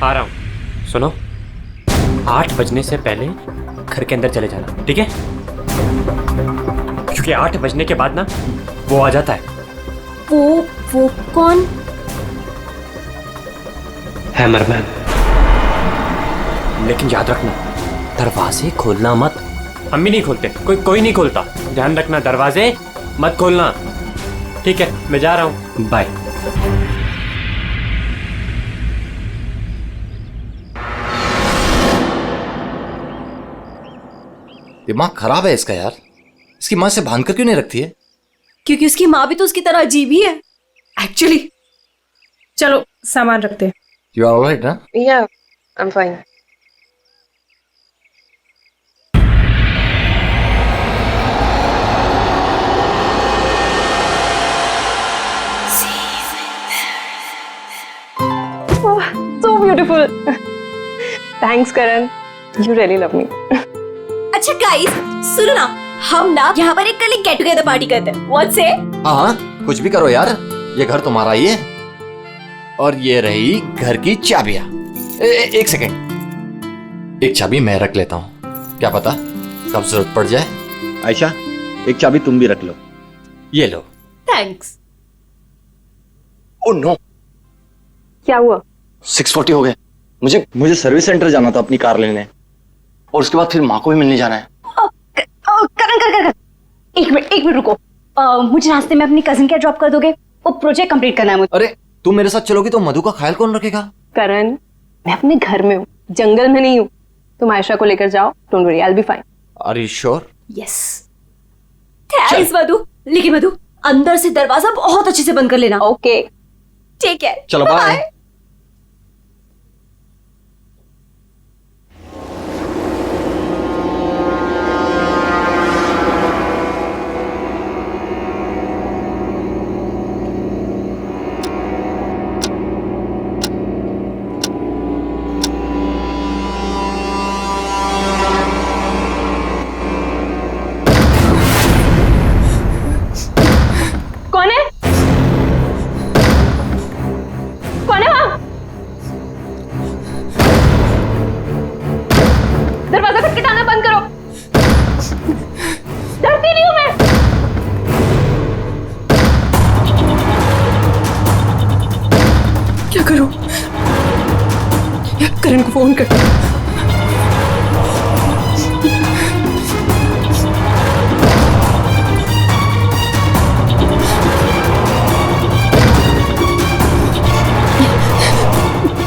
आ रहा हूँ। सुनो, 8 बजने से पहले घर के अंदर चले जाना, ठीक है? क्योंकि 8 बजने के बाद ना वो आ जाता है। वो कौन? हैमरमैन। लेकिन याद रखना, दरवाजे खोलना मत। हम भी नहीं खोलते, कोई नहीं खोलता। ध्यान रखना, दरवाजे मत खोलना, ठीक है? मैं जा रहा हूँ, बाय। दिमाग खराब है इसका यार। इसकी माँ से बांध कर क्यों नहीं रखती है? क्योंकि उसकी माँ भी तो उसकी तरह अजीब ही है एक्चुअली। चलो सामान रखते हैं। यू आर ऑलराइट ना? या, I am fine. So beautiful. Thanks, Karan. You really love me. अच्छा गाइस, सुनो ना, हम ना यहाँ पर एक गेट टुगेदर पार्टी करते हैं। What say? हाँ, कुछ भी करो यार, ये घर तुम्हारा ही है। और ये रही घर की चाबियां। एक सेकंड, एक चाबी मैं रख लेता हूँ, क्या पता कब जरूरत पड़ जाए। आयशा, एक चाबी तुम भी रख लो। ये लो। थैंक्स। ओह नो, क्या हुआ? 6:40 हो गए। मुझे सर्विस सेंटर जाना था अपनी कार लेने, और उसके बाद फिर माँ को भी मिलने जाना है। कर एक मिनट रुको। मुझे रास्ते में अपनी कजिन क्या ड्रॉप कर दोगे? वो प्रोजेक्ट कंप्लीट करना है मुझे। अरे तुम मेरे साथ चलोगी तो मधु का ख्याल कौन रखेगा? करण, मैं अपने घर में हूँ, जंगल में नहीं हूँ। तुम आयशा को लेकर जाओ, don't worry, I will be fine. Are you sure? Yes. Thanks Madhu. लेकिन मधु, अंदर से दरवाजा बहुत अच्छे से बंद कर लेना। ओके, ठीक है, चलो बाय। कौन है? कौन है वहां? दरवाजा खटखटाना बंद करो। डरती नहीं हूं मैं। क्या करूं? यार करण को फोन कर।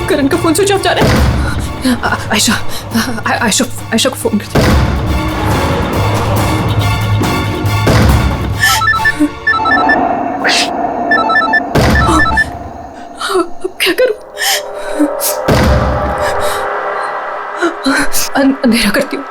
करण का फोन स्विच ऑफ जा रहा है। आयशा को फोन करती हूँ। अंधेरा करती हूँ।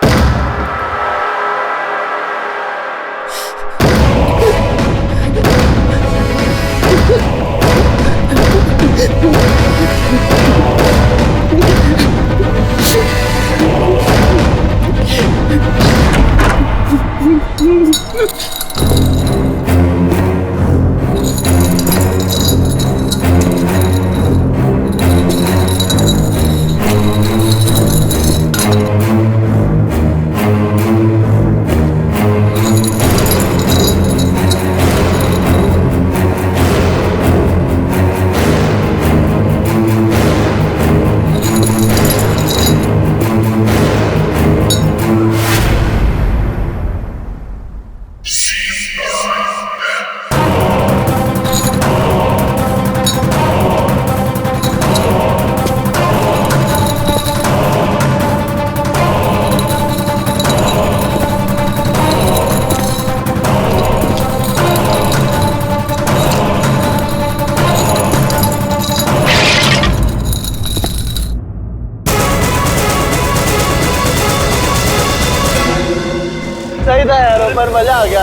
सही था यार, पर मजा आ गया।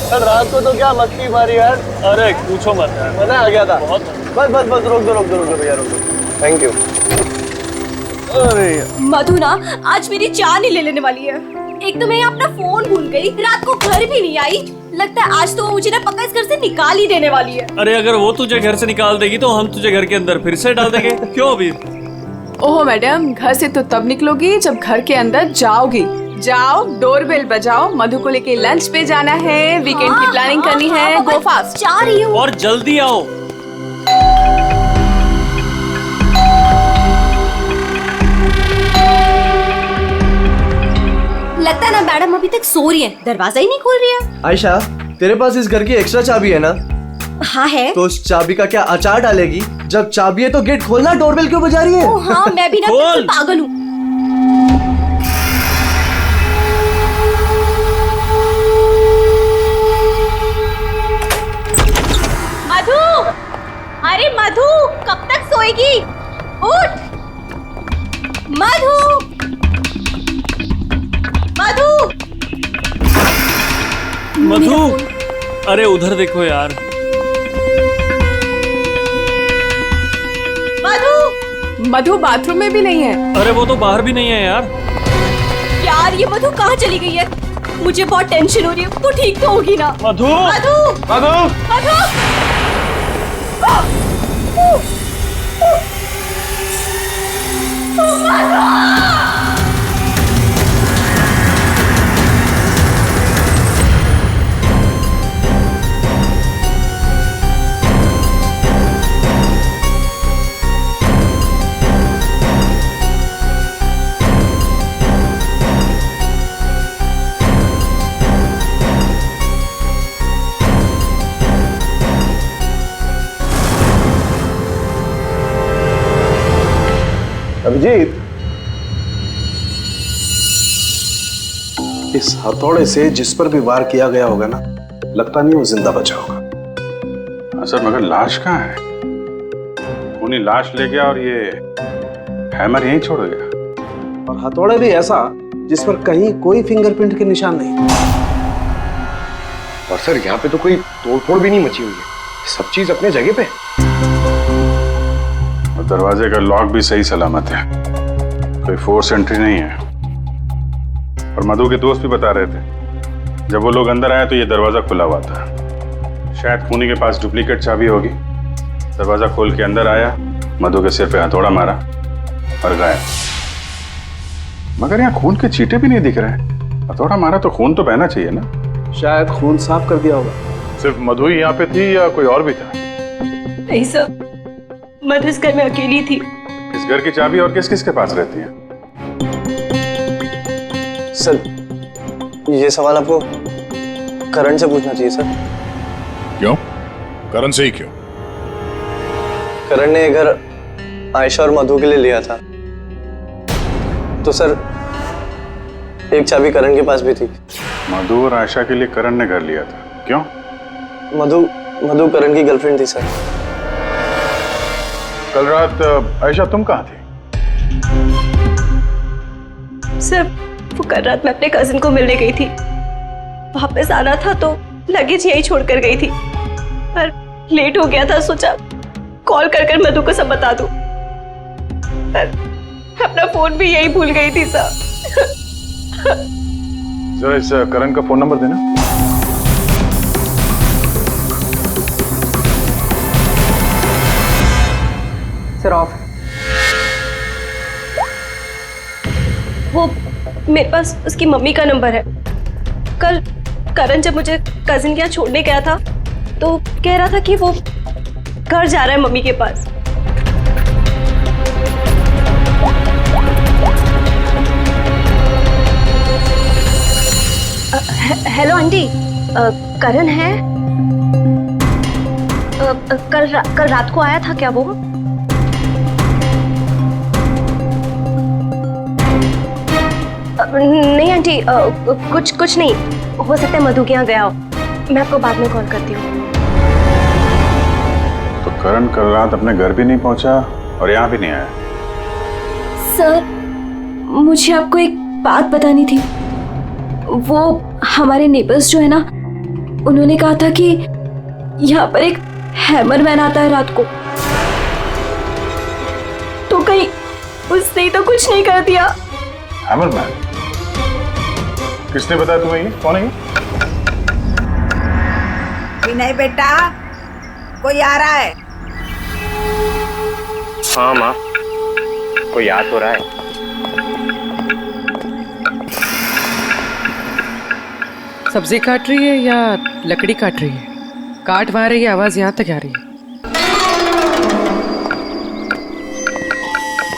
कल रात को तो क्या मस्ती मारी यार। अरे पूछो मत यार, मजा आ गया था बहुत। बस बस बस रोक दो भैया, रोक दो। Thank you. अरे मधु ना आज मेरी जान ही ले लेने वाली है। एक तो मैं अपना फोन भूल गई, रात को घर भी नहीं आई। लगता है आज तो वो मुझे ना पक्का इस घर से निकाल ही देने वाली है। अरे अगर वो तुझे घर से निकाल देगी तो हम तुझे घर के अंदर फिर से डाल देंगे। क्यों अभी? ओहो मैडम, घर से तो तब निकलोगी जब घर के अंदर जाओगी। जाओ, डोरबेल बजाओ, मधु को लेके लंच पे जाना है, वीकेंड की प्लानिंग करनी है। गो फास्ट। जा रही हूँ। और जल्दी आओ। लगता है ना मैडम अभी तक सो रही है, दरवाजा ही नहीं खोल रही है। आयशा, तेरे पास इस घर की एक्स्ट्रा चाबी है ना? हाँ है। तो उस चाबी का क्या अचार डालेगी? जब चाबी है तो गेट खोलना, डोरबेल क्यों बजा रही है? ओ हाँ, मैं भी ना बिल्कुल पागल हूँ। मधु, अरे मधु कब तक सोएगी? उठ मधु, मधु, मधु, अरे उधर देखो यार। मधु बाथरूम में भी नहीं है। अरे वो तो बाहर भी नहीं है यार। यार ये मधु कहाँ चली गई है? मुझे बहुत टेंशन हो रही है। तू ठीक तो होगी ना? मधु, मधु, मधु, मधु, अभिजीत, इस हथौड़े से जिस पर भी वार किया गया होगा ना, लगता नहीं वो जिंदा बचा होगा। हाँ सर, मगर लाश कहाँ है? खूनी लाश ले गया और ये हैमर यहीं छोड़ गया। और हथौड़ा भी ऐसा जिस पर कहीं कोई फिंगरप्रिंट के निशान नहीं। और सर यहाँ पे तो कोई तोड़फोड़ भी नहीं मची हुई है, सब चीज अपने जगह पे। और दरवाजे का लॉक भी सही सलामत है, कोई फोर्स एंट्री नहीं है। और मधु के दोस्त भी बता रहे थे जब वो लोग अंदर आए तो ये दरवाजा खुला हुआ था। शायद खूनी के पास डुप्लीकेट चाबी होगी। दरवाजा खोल के अंदर आया, मधु के सिर पे हथौड़ा मारा और गायब। मगर यहाँ खून के चीटे भी नहीं दिख रहे। हथौड़ा मारा तो खून तो बहना चाहिए ना? शायद खून साफ कर दिया होगा। सिर्फ मधु ही यहाँ पे थी या कोई और भी था? नहीं सर, मधु इस घर में अकेली थी। इस घर की चाबी और किस किस के पास रहती है? सर, ये सवाल आपको करण से पूछना चाहिए सर। क्यों? करण से ही क्यों? करण ने ये घर आयशा और मधु के लिए लिया था, तो सर एक चाबी करण के पास भी थी। मधु और आयशा के लिए करण ने घर लिया था, क्यों? मधु करण की गर्लफ्रेंड थी सर। कल रात आयशा तुम कहाँ थी? सर, वो कल रात मैं अपने कजिन को मिलने गई थी। वापस आना था तो लगेज यही छोड़कर गई थी, पर लेट हो गया था, सोचा कॉल कर मधु को सब बता दूं, पर अपना फोन भी यही भूल गई थी सर। जरा इस करण का फोन नंबर देना। Sir of. वो मेरे पास उसकी मम्मी का नंबर है। कल करण जब मुझे कजिन के यहाँ छोड़ने गया था तो कह रहा था कि वो घर जा रहा है मम्मी के पास। हेलो आंटी, करण है? कल रात को आया था क्या वो? नहीं आंटी, कुछ नहीं, हो सकता है मधु के यहाँ गया हो। मैं आपको बाद में कॉल करती हूँ। तो करण कल रात अपने घर भी नहीं पहुंचा और यहाँ भी नहीं आया। सर, मुझे आपको एक बात बतानी थी। वो हमारे नेबर्स जो है ना, उन्होंने कहा था कि यहाँ पर एक हैमरमैन आता है रात को। तो कहीं उसने तो कुछ नहीं कर दिया? हैमरमैन? किसने बताया तुम्हें? ये कौन है? विनय बेटा, कोई आ रहा है? हाँ माँ, कोई याद हो रहा है। सब्जी काट रही है या लकड़ी काट रही है? काट वहां रही है, आवाज यहाँ तक आ रही है।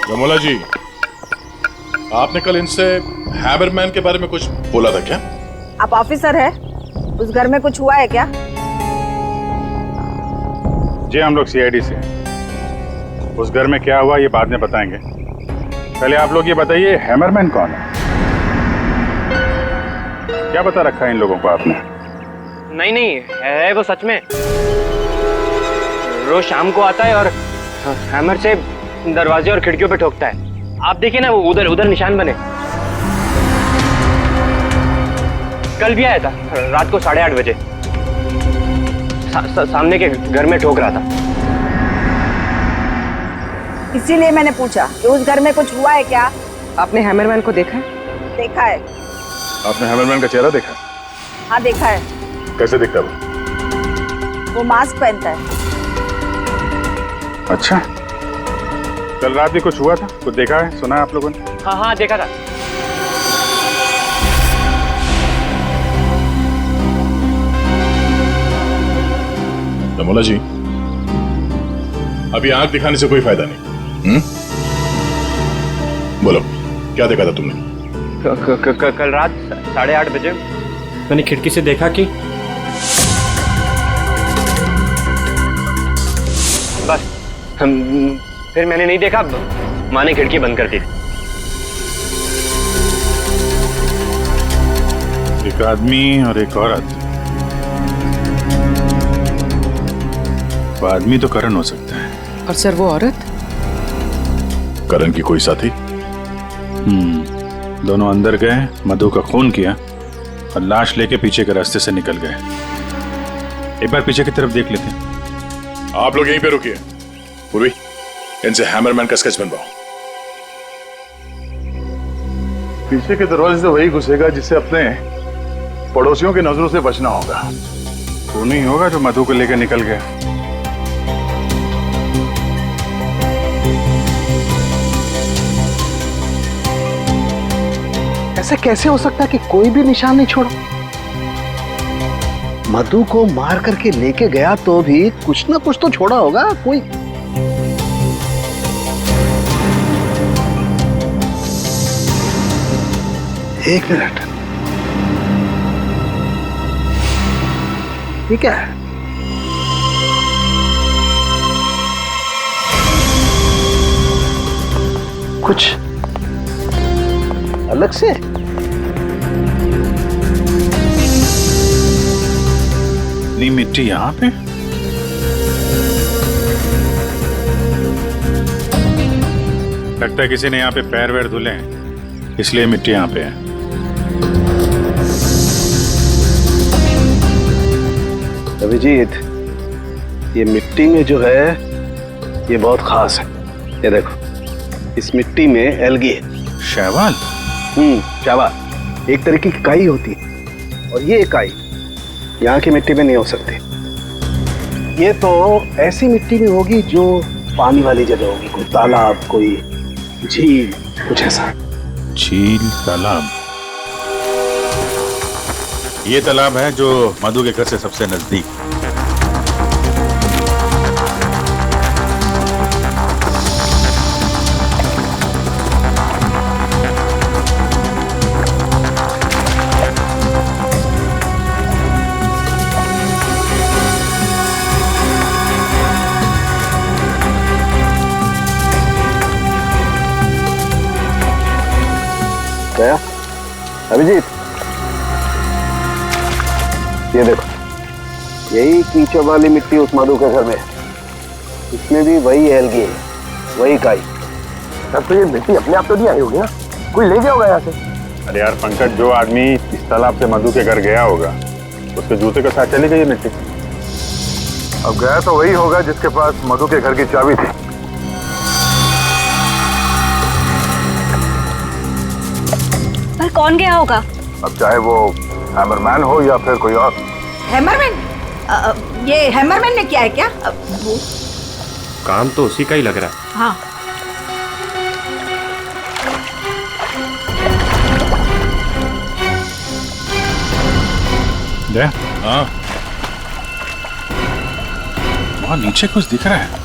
रमोला जी, आपने कल इनसे हैमरमैन के बारे में कुछ बोला था क्या? आप ऑफिसर है, उस घर में कुछ हुआ है क्या? जी हम लोग सीआईडी से। उस घर में क्या हुआ ये बाद में बताएंगे। पहले आप लोग ये बताइए, हैमरमैन कौन है? क्या बता रखा है इन लोगों को आपने? नहीं, है वो सच में। रोज शाम को आता है और हैमर से दरवाजे और खिड़कियों पे ठोकता है। आप देखिए ना, वो उधर निशान बने। कल भी आया था रात को 8:30 बजे। सामने के घर में ठोक रहा था। इसीलिए मैंने पूछा कि उस घर में कुछ हुआ है क्या? आपने हैमरमैन को देखा है? देखा है। आपने हैमरमैन का चेहरा देखा? हाँ देखा है। कैसे दिखता है वो मास्क पहनता है। अच्छा, कल रात भी कुछ हुआ था? कुछ देखा है, सुना है आप लोगों ने? हाँ देखा था। रमोला जी, अभी आंख दिखाने से कोई फायदा नहीं। बोलो, क्या देखा था तुमने? कल रात 8:30 बजे मैंने खिड़की से देखा कि बस फिर मैंने नहीं देखा। माँ ने खिड़की बंद कर दी। एक आदमी और एक औरत। वो आदमी तो करण हो सकता है। और सर वो औरत? करण की कोई साथी? दोनों अंदर गए, मधु का खून किया और लाश लेके पीछे के रास्ते से निकल गए। एक बार पीछे की तरफ देख लेते हैं। आप लोग यहीं पे रुकिए। पूर्वी, इनसे हैमरमैन का स्केच बनवाओ। पीछे के दरवाजे से वही घुसेगा जिससे अपने पड़ोसियों की नजरों से बचना होगा। वो नहीं होगा जो मधु को लेकर निकल गया। ऐसा कैसे हो सकता है कि कोई भी निशान नहीं छोड़ा? मधु को मार करके लेके गया तो भी कुछ ना कुछ तो छोड़ा होगा कोई। एक मिनट, ये क्या है? कुछ अलग से? नी मिट्टी यहाँ पे? लगता है किसी ने यहाँ पे पैर वैर धुले हैं। इसलिए मिट्टी यहाँ पे है। अभिजीत, ये मिट्टी में जो है ये बहुत खास है। ये देखो, इस मिट्टी में एल्गी है। शैवाल? शैवाल एक तरीके की काई होती है, और ये काई यहाँ की मिट्टी में नहीं हो सकती। ये तो ऐसी मिट्टी में होगी जो पानी वाली जगह होगी, कोई तालाब, कोई झील, कुछ ऐसा। झील, तालाब? ये तालाब है जो मधु के घर से सबसे नजदीक। क्या अभिजीत, ये देखो, यही कीचड़ वाली मिट्टी उस मधु के घर में है। इसमें भी वही एल्गी है, वही काई। तब तो ये मिट्टी अपने आप तो नहीं आई होगी ना, कोई ले गया होगा यहाँ से। अरे यार पंकज, जो आदमी इस तालाब से मधु के घर गया होगा उसके जूते के साथ चली गई मिट्टी। अब गया तो वही होगा जिसके पास मधु के घर की चाबी थी। पर कौन गया होगा? अब चाहे वो हैमरमैन हो या फिर कोई और। हैमरमैन? ये हैमरमैन ने किया है क्या? काम तो उसी का ही लग रहा है। हाँ। हाँ, वहाँ नीचे कुछ दिख रहा है।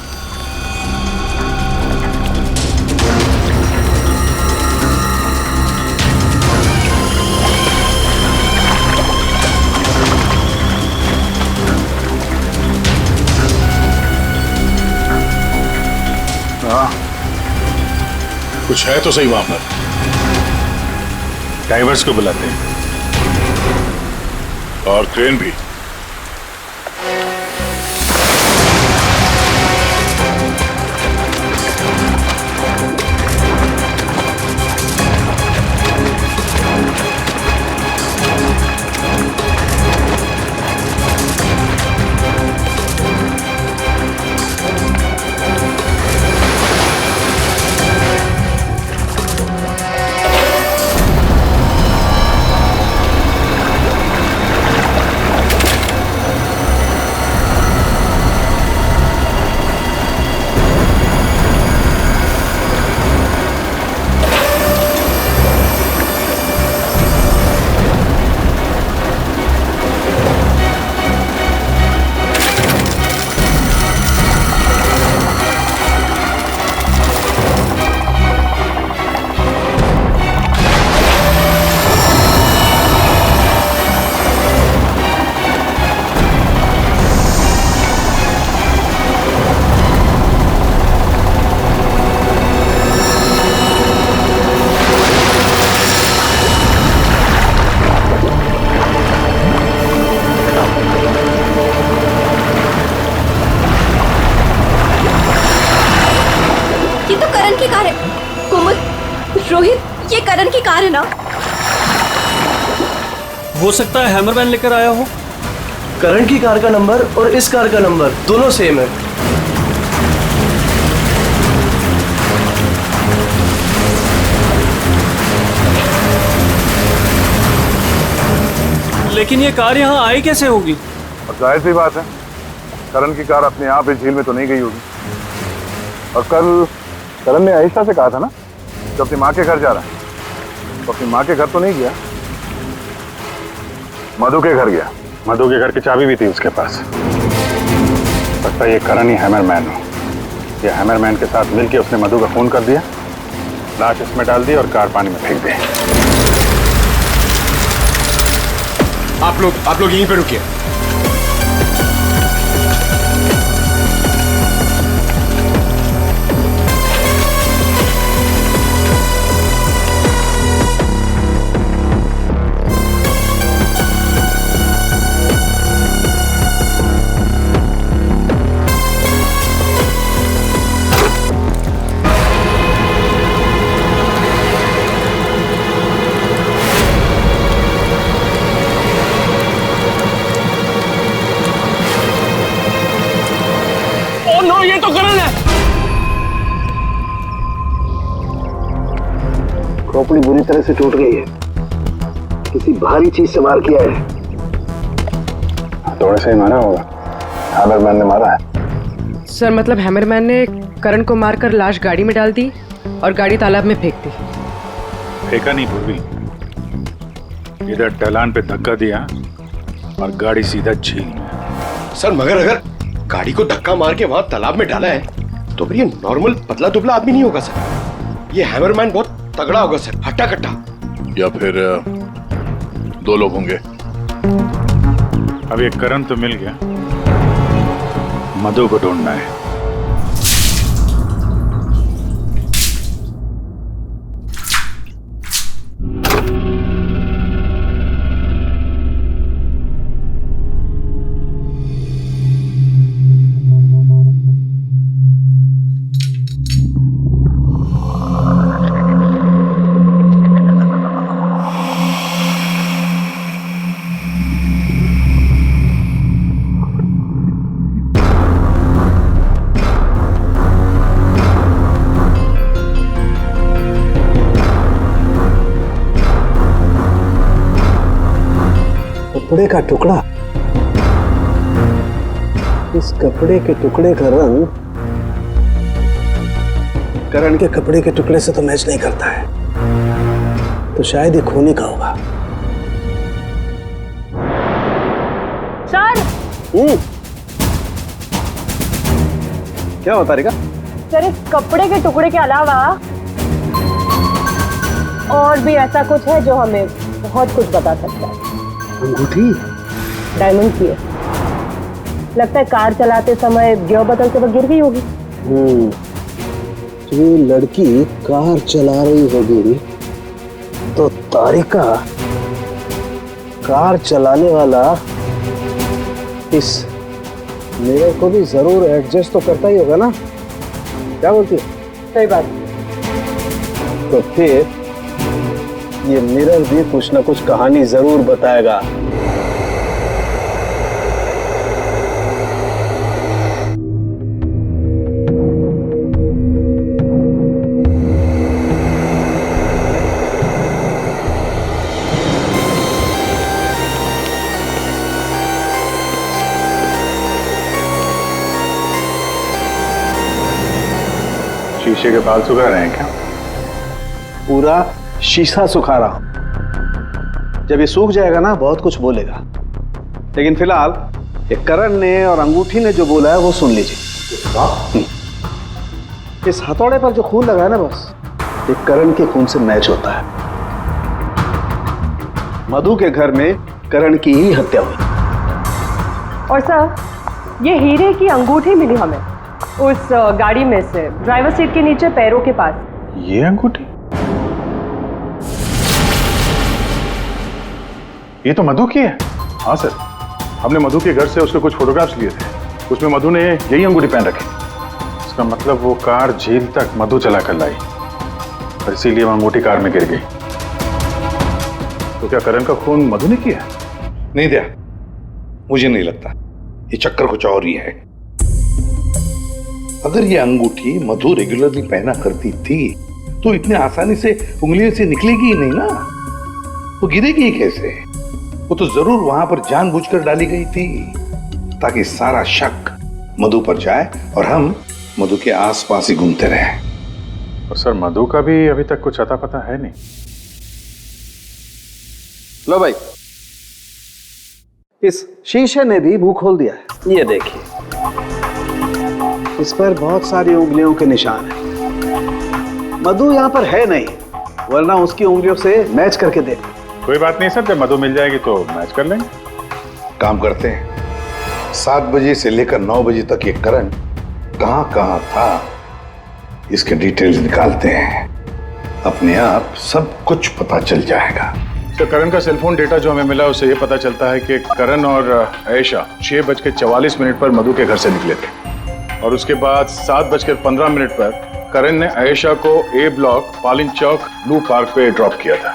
कुछ है तो सही वहां पर। डाइवर्स को बुलाते हैं और क्रेन भी। रोहित, ये करण की कार है ना? हो सकता है हैमरमैन लेकर आया हो। करण की कार का नंबर और इस कार का नंबर दोनों सेम है। लेकिन ये कार यहाँ आई कैसे होगी? और जाहिर सी बात है, करण की कार अपने आप इस झील में तो नहीं गई होगी। और कल करण ने आयशा से कहा था ना, तो अपनी माँ के घर जा रहा है, तो अपनी माँ के घर तो नहीं गया, मधु के घर गया। मधु के घर की चाबी भी थी उसके पास। लगता है ये करण ही हैमरमैन हो। ये हैमरमैन के साथ मिलके उसने मधु का खून कर दिया, लाश इसमें डाल दी और कार पानी में फेंक दी। आप लोग यहीं पे रुकिए। खोपड़ी बुरी तरह से टूट गई है, किसी भारी चीज से वार किया है। हथौड़े से ही मारा होगा, हैमरमैन ने मारा है। सर मतलब हैमरमैन ने करण को मारकर लाश गाड़ी में डाल दी और गाड़ी तालाब में फेंक दी। फेंका नहीं पूर्वी, इधर ढलान पे धक्का दिया और गाड़ी सीधा झील में। सर मगर अगर गाड़ी को धक्का मार के वहां तालाब में डाला है तो फिर ये नॉर्मल पतला दुबला आदमी नहीं होगा सर, ये हैमरमैन बहुत तगड़ा होगा सर, हट्टा कट्टा। या फिर 2 लोग होंगे। अब ये करण तो मिल गया, मधु को ढूंढना है। कपड़े का टुकड़ा, इस कपड़े के टुकड़े का रंग करण के कपड़े के टुकड़े से तो मैच नहीं करता है, तो शायद ये खूनी का होगा। सर क्या होता रिका? सर इस कपड़े के टुकड़े के अलावा और भी ऐसा कुछ है जो हमें बहुत कुछ बता सकता है। अंगूठी डायमंड की है, लगता है कार चलाते समय गियर बदलते वक्त गिर गई होगी। तो ये लड़की कार चला रही होगी तो तारिका कार चलाने वाला इस मिरर को भी जरूर एडजस्ट तो करता ही होगा ना, क्या बोलती है? सही बात। तो फिर ये मिरर भी कुछ ना कुछ कहानी जरूर बताएगा। शीशे के बाल सुखा रहे हैं क्या? पूरा शीशा सुखा रहा हूं। जब ये सूख जाएगा ना बहुत कुछ बोलेगा, लेकिन फिलहाल ये करण ने और अंगूठी ने जो बोला है वो सुन लीजिए। इस हथौड़े पर जो खून लगा है ना, बस ये करण के खून से मैच होता है। मधु के घर में करण की ही हत्या हुई। और सर ये हीरे की अंगूठी मिली हमें उस गाड़ी में से, ड्राइवर सीट के नीचे पैरों के पास। ये अंगूठी? ये तो मधु की है। हाँ सर, हमने मधु के घर से उसके कुछ फोटोग्राफ्स लिए थे, उसमें मधु ने यही अंगूठी पहन रखी। इसका मतलब वो कार झील तक मधु चला कर लाई और इसीलिए वो अंगूठी कार में गिर गई। तो क्या करण का खून मधु ने किया? नहीं दिया, मुझे नहीं लगता। ये चक्कर कुछ और ही है। अगर ये अंगूठी मधु रेगुलरली पहना करती थी तो इतने आसानी से उंगलियों से निकलेगी ही नहीं ना, वो गिरेगी ही कैसे? वो तो जरूर वहां पर जानबूझकर डाली गई थी ताकि सारा शक मधु पर जाए और हम मधु के आसपास ही घूमते रहे। और सर मधु का भी अभी तक कुछ अता पता है नहीं। लो भाई, इस शीशे ने भी मुंह खोल दिया है। ये देखिए, इस पर बहुत सारी उंगलियों के निशान हैं। मधु यहाँ पर है नहीं, वरना उसकी उंगलियों से मैच करके देख। कोई बात नहीं सर, जब मधु मिल जाएगी तो मैच कर लेंगे। काम करते हैं, 7 बजे से लेकर 9 बजे तक ये करण कहाँ था इसके डिटेल्स निकालते हैं। अपने आप सब कुछ पता चल जाएगा। सर करण का सेलफोन डेटा जो हमें मिला उससे ये पता चलता है कि करण और आयशा 6:44 पर मधु के घर से निकले थे और उसके बाद 7:15 पर करण ने आयशा को ए ब्लॉक पालिन चौक ब्लू पार्क पे ड्रॉप किया था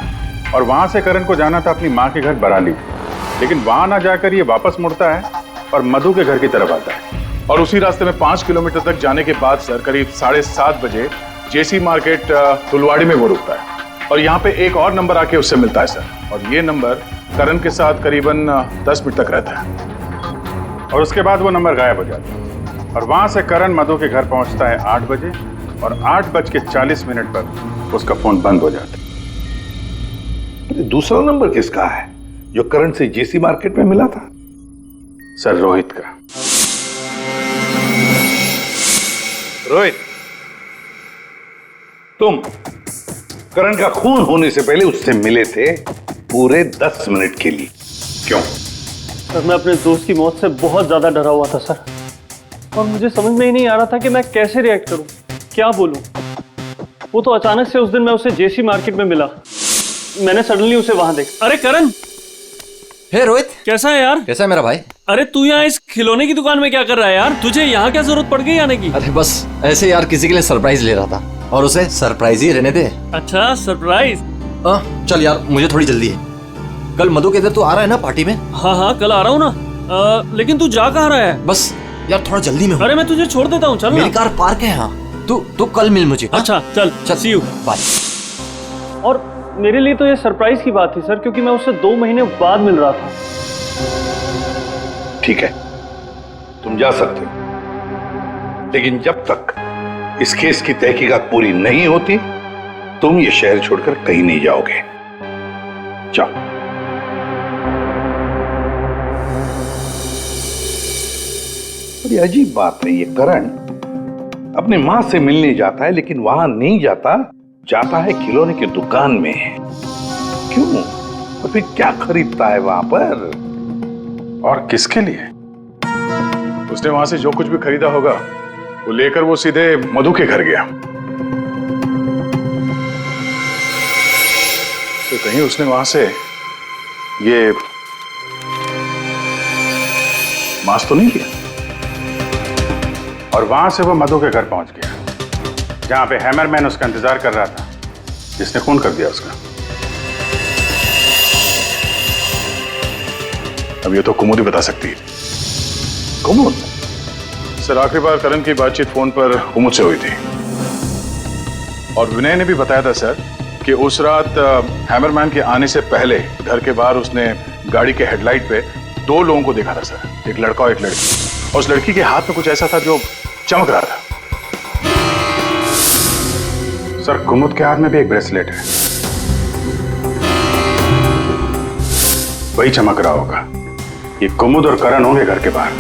और वहां से करण को जाना था अपनी माँ के घर बराली, लेकिन वहां ना जाकर ये वापस मुड़ता है और मधु के घर की तरफ आता है और उसी रास्ते में 5 किलोमीटर तक जाने के बाद सर करीब 7:30 बजे जेसी मार्केट फुलवाड़ी में वो रुकता है और यहाँ पे एक और नंबर आके उससे मिलता है सर, और ये नंबर करण के साथ करीबन 10 मिनट तक रहता है और उसके बाद वो नंबर गायब हो जाता है। और वहां से करण मधु के घर पहुंचता है 8 बजे और 8:40 पर उसका फोन बंद हो जाता है। दूसरा नंबर किसका है जो करण से जेसी मार्केट में मिला था? सर रोहित का। रोहित, तुम करण का खून होने से पहले उससे मिले थे पूरे 10 मिनट के लिए, क्यों? सर मैं अपने दोस्त की मौत से बहुत ज्यादा डरा हुआ था सर, और मुझे समझ में ही नहीं आ रहा था कि मैं कैसे रिएक्ट करूं, क्या बोलूं। वो तो अचानक से उस दिन मैं उसे जेसी मार्केट में मिला, मैंने सडनली उसे वहां देखा। अरे करण! हे रोहित, कैसा है यार? कैसा है मेरा भाई? अरे तू यहाँ इस खिलौने की दुकान में क्या कर रहा है यार? तुझे यहाँ क्या जरूरत पड़ गई आने की? अरे बस ऐसे यार, किसी के लिए सरप्राइज ले रहा था, और उसे सरप्राइज ही रहने दे। अच्छा सरप्राइज? चल यार, मुझे थोड़ी जल्दी है। कल मधु के इधर तू आ रहा है ना पार्टी में? हाँ कल आ रहा हूँ ना। लेकिन तू जा कहाँ रहा है? बस यार थोड़ा जल्दी में हूँ। अरे मैं तुझे छोड़ देता हूँ, चल मेरी कार पार्क है यहाँ, तू कल मिल मुझे। अच्छा चल, सी यू, बाय। और मेरे लिए तो ये सरप्राइज की बात थी सर, क्योंकि मैं उससे 2 महीने बाद मिल रहा था। ठीक है, तुम जा सकते हो, लेकिन जब तक इस केस की तहकीकात पूरी नहीं होती तुम ये शहर छोड़कर कहीं नहीं जाओगे। जाओ। बड़ी अजीब बात है, ये करण अपनी मां से मिलने जाता है लेकिन वहां नहीं जाता है खिलौने की दुकान में। क्यों? और फिर क्या खरीदता है वहां पर? और किसके लिए? उसने वहां से जो कुछ भी खरीदा होगा वो लेकर वो सीधे मधु के घर गया। तो कहीं उसने वहां से ये मास्क तो नहीं लिया? और वहां से वो मधु के घर पहुंच गया, जहां पे हैमरमैन उसका इंतजार कर रहा था, जिसने खून कर दिया उसका। अब ये तो कुमुद ही बता सकती है। कुमुद? सर आखिरी बार करण की बातचीत फोन पर कुमुद से हुई थी, और विनय ने भी बताया था सर कि उस रात हैमरमैन के आने से पहले घर के बाहर उसने गाड़ी के हेडलाइट पे 2 लोगों को देखा था सर, एक लड़का और एक लड़की। और उस लड़की के हाथ में कुछ ऐसा था जो चमक रहा था। सर कुमुद के हाथ में भी एक ब्रेसलेट है, वही चमक रहा होगा। ये कुमुद और करण होंगे घर के बाहर।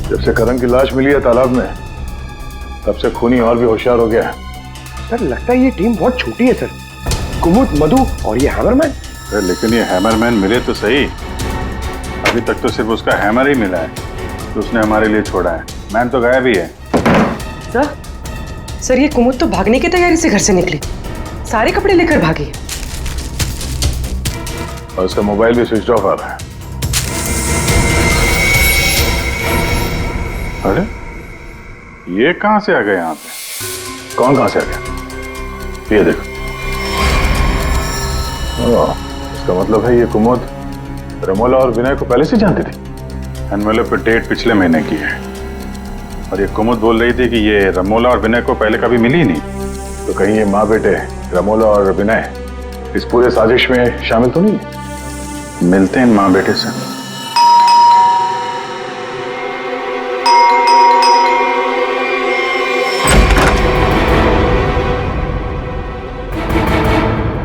जब से करण की लाश मिली है तालाब में, तब से खूनी और भी होशियार हो गया है। सर लगता है ये टीम बहुत छोटी है सर, कुमुद, मधु और ये हैमरमैन। लेकिन ये हैमरमैन मिले तो सही, अभी तक तो सिर्फ उसका हैमर ही मिला है तो उसने हमारे लिए छोड़ा है। मैन तो गायब ही है। सर ये कुमुद तो भागने की तैयारी से घर से निकली, सारे कपड़े लेकर भागी, और उसका मोबाइल भी स्विच ऑफ आ रहा है। अरे ये कहां से आ गए यहाँ पे? कौन कहां से आ गया? ये देखो, इसका मतलब है ये कुमुद रमोला और विनय को पहले से जानती थी। एनवेलप पे डेट पिछले महीने की है, और ये कुमुद बोल रही थी कि ये रमोला और विनय को पहले कभी मिली ही नहीं। तो कहीं ये माँ बेटे रमोला और विनय इस पूरे साजिश में शामिल तो नहीं है? मिलते हैं इन माँ बेटे से।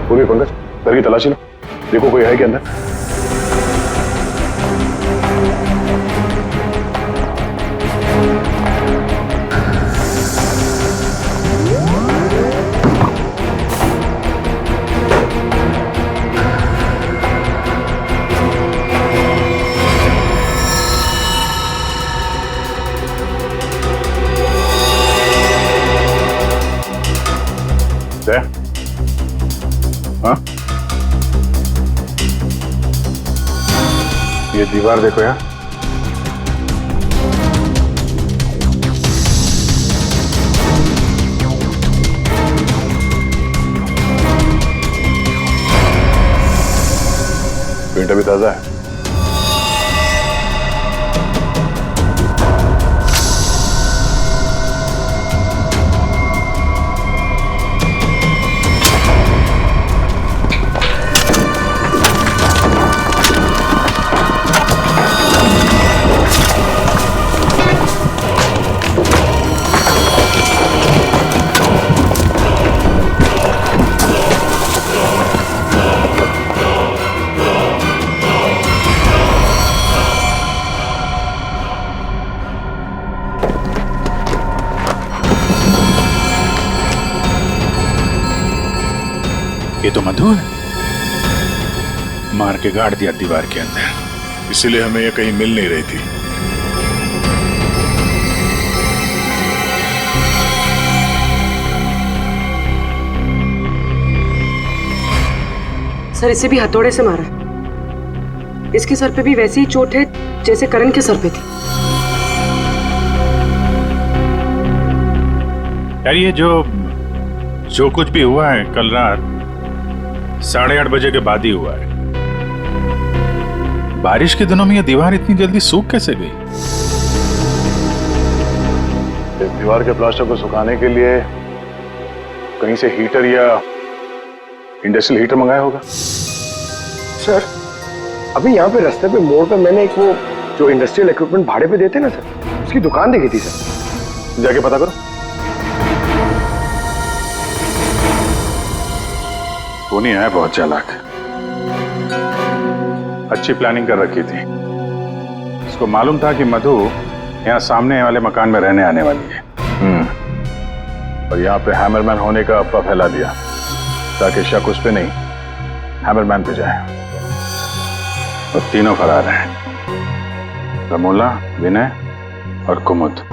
पूरी पंकज घर की तलाशी लो, देखो कोई है क्या अंदर। हाँ? ये दीवार देखो यार, पेट अभी ताजा है? ये तो मधु है। मार के गाड़ दिया दीवार के अंदर, इसीलिए हमें ये कहीं मिल नहीं रही थी। सर इसे भी हथौड़े से मारा। इसके सर पे भी वैसी ही चोट है जैसे करण के सर पे थी। यार ये जो कुछ भी हुआ है कल रात 8:30 बजे के बाद ही हुआ है। बारिश के दिनों में ये दीवार इतनी जल्दी सूख कैसे गई? इस दीवार के प्लास्टर को सुखाने के लिए कहीं से हीटर या इंडस्ट्रियल हीटर मंगाया होगा। सर अभी यहाँ पे रास्ते पे मोड़ पे मैंने एक वो जो इंडस्ट्रियल इक्विपमेंट भाड़े पे देते ना सर, उसकी दुकान देखी थी सर। जाके पता करो। वो नहीं है, बहुत चालाक, अच्छी प्लानिंग कर रखी थी। उसको मालूम था कि मधु यहाँ सामने वाले मकान में रहने आने वाली है। और यहाँ पे हैमरमैन होने का अफवाह फैला दिया ताकि शक उस पे नहीं हैमरमैन पे जाए। और तीनों फरार हैं, रमोला, विनय और कुमुद।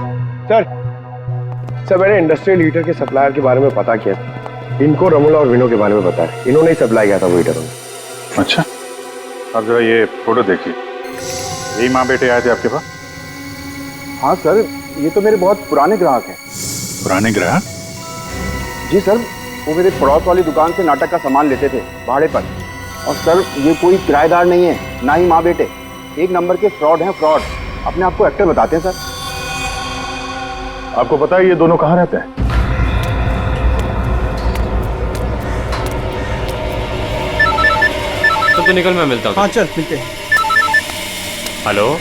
सर मैंने इंडस्ट्रियल हीटर के सप्लायर के बारे में पता किया। इनको रमोला और विनो के बारे में पता है, इन्होंने ही सप्लाई किया था वो हीटर। अच्छा, अब जो ये फोटो देखिए, यही माँ बेटे आए थे आपके पास? हाँ सर, ये तो मेरे बहुत पुराने ग्राहक हैं। पुराने ग्राहक? जी सर, वो मेरे पड़ोस वाली दुकान से नाटक का सामान लेते थे भाड़े पर। और सर ये कोई किराएदार नहीं है, ना ही माँ बेटे, एक नंबर के फ्रॉड हैं, फ्रॉड। अपने आप को एक्टर बताते हैं सर। आपको पता है ये दोनों कहाँ रहते हैं? तो निकल, मैं मिलता हूँ। हाँ चल मिलते हैं। हेलो,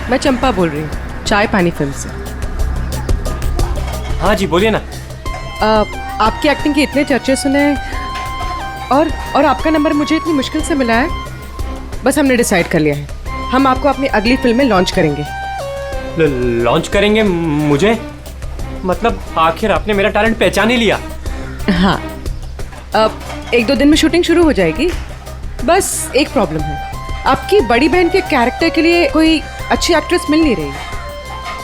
मैं चंपा बोल रही हूँ, चाय पानी फिल्म से। हाँ जी बोलिए ना। आपकी एक्टिंग के इतने चर्चे सुने हैं और आपका नंबर मुझे इतनी मुश्किल से मिला है। बस हमने डिसाइड कर लिया है, हम आपको अपनी अगली फिल्म में लॉन्च करेंगे। लॉन्च करेंगे मुझे? मतलब आखिर आपने मेरा टैलेंट पहचान ही लिया? हाँ, अब 1-2 दिन में शूटिंग शुरू हो जाएगी। बस एक प्रॉब्लम है, आपकी बड़ी बहन के कैरेक्टर के लिए कोई अच्छी एक्ट्रेस मिल नहीं रही।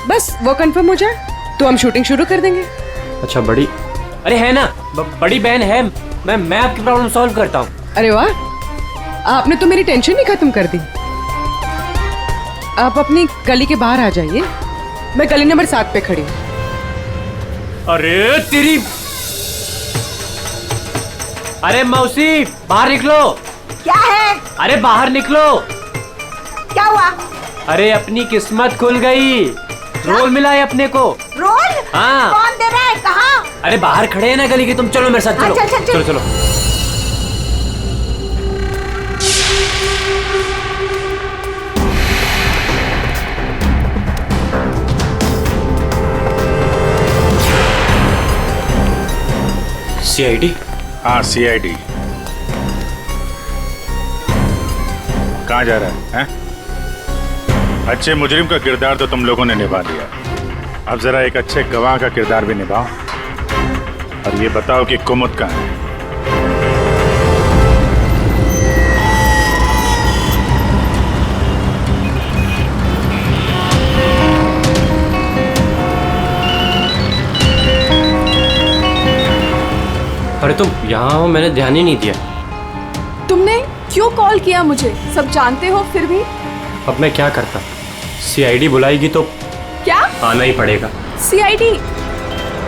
बस वो कंफर्म हो जाए तो हम शूटिंग शुरू कर देंगे। अच्छा बड़ी, अरे है ना, बड़ी बहन है। मैं आपकी प्रॉब्लम सॉल्व करता हूँ। अरे वाह, आपने तो मेरी टेंशन ही खत्म कर दी। आप अपनी गली के बाहर आ जाइए, मैं गली नंबर 7 पे खड़ी हूँ। अरे तेरी, अरे मौसी बाहर निकलो। क्या है? अरे बाहर निकलो। क्या हुआ? अरे अपनी किस्मत खुल गई, रोल मिला है अपने को। रोल? हाँ। कौन दे रहा है? कहाँ? अरे बाहर खड़े हैं ना गली के, तुम चलो मेरे साथ, चलो। चलो चलो। CID? हाँ CID। कहाँ जा रहा है? अच्छे मुजरिम का किरदार तो तुम लोगों ने निभा दिया, अब जरा एक अच्छे गवाह का किरदार भी निभाओ और ये बताओ कि कुमुद कहाँ है? अरे तुम यहाँ हो, मैंने ध्यान ही नहीं दिया। तुमने क्यों कॉल किया मुझे? सब जानते हो फिर भी? अब मैं क्या करता? CID बुलाएगी तो क्या आना ही पड़ेगा। CID?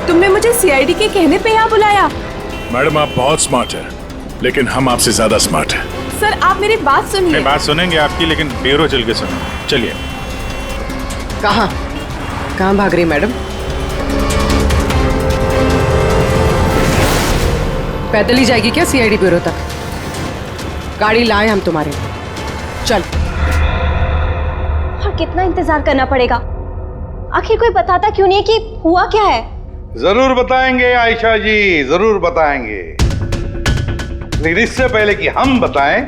तुमने मुझे CID के कहने पे यहाँ बुलाया? मैडम आप बहुत स्मार्ट हैं, लेकिन हम आपसे ज्यादा स्मार्ट हैं। सर आप मेरी बात सुनिए। नहीं, बात सुनेंगे आपकी, लेकिन ब्यूरो चल के सुनो। चलिए। कहाँ कहाँ भाग रही मैडम? पैदल ही जाएगी क्या सीआईडी ब्यूरो तक? गाड़ी लाए हम तुम्हारे। चल। और कितना इंतजार करना पड़ेगा? आखिर कोई बताता क्यों नहीं कि हुआ क्या है? जरूर बताएंगे आयशा जी, जरूर बताएंगे, लेकिन इससे पहले कि हम बताएं,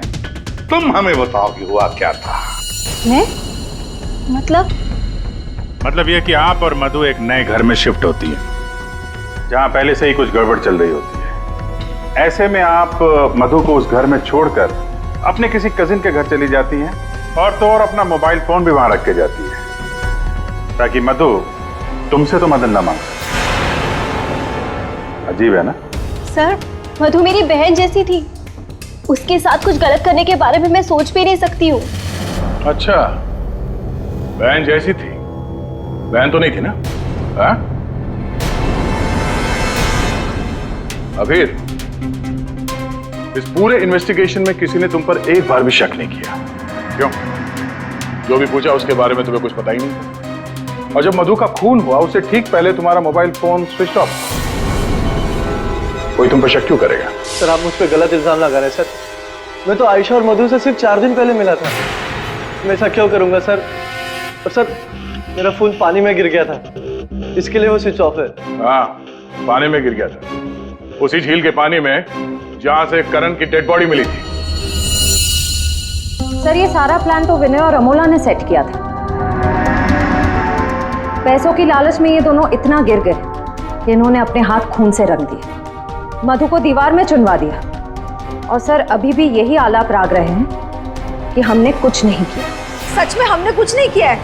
तुम हमें बताओ कि हुआ क्या था। मैं? मतलब यह कि आप और मधु एक नए घर में शिफ्ट होती है, जहां पहले से ही कुछ गड़बड़ चल रही होती है। ऐसे में आप मधु को उस घर में छोड़कर अपने किसी कजिन के घर चली जाती हैं, और तो और अपना मोबाइल फोन भी वहां रख के जाती है, ताकि मधु तुमसे तो मदद ना मांगे। अजीब है ना? सर, मधु मेरी बहन जैसी थी। उसके साथ कुछ गलत करने के बारे में मैं सोच भी नहीं सकती हूँ। अच्छा, बहन जैसी थी? बहन तो नहीं थी ना? हाँ? अबीर, इस पूरे इन्वेस्टिगेशन में किसी ने तुम पर एक बार भी शक नहीं किया, क्यों? जो भी पूछा उसके बारे में तुम्हें कुछ पता ही नहीं था। और जब मधु का खून हुआ उससे ठीक पहले तुम्हारा मोबाइल फोन स्विच ऑफ। कोई तुम पर शक क्यों करेगा? सर, आप मुझ पर गलत इल्जाम लगा रहे हैं सर। मैं तो आयशा और मधु से सिर्फ 4 दिन पहले मिला था। मैं ऐसा क्यों करूंगा सर? और सर, मेरा फोन पानी में गिर गया था, इसके लिए वो स्विच ऑफ है। हाँ, पानी में गिर गया था, उसी झील के पानी में जहां से करण की डेड बॉडी मिली थी। सर, ये सारा प्लान तो विनय और अमोला ने सेट किया था। पैसों की लालच में ये दोनों इतना गिर गए कि इन्होंने अपने हाथ खून से रंग दिए, मधु को दीवार में चुनवा दिया। और सर, अभी भी यही आलाप राग रहे हैं कि हमने कुछ नहीं किया। सच में हमने कुछ नहीं किया है।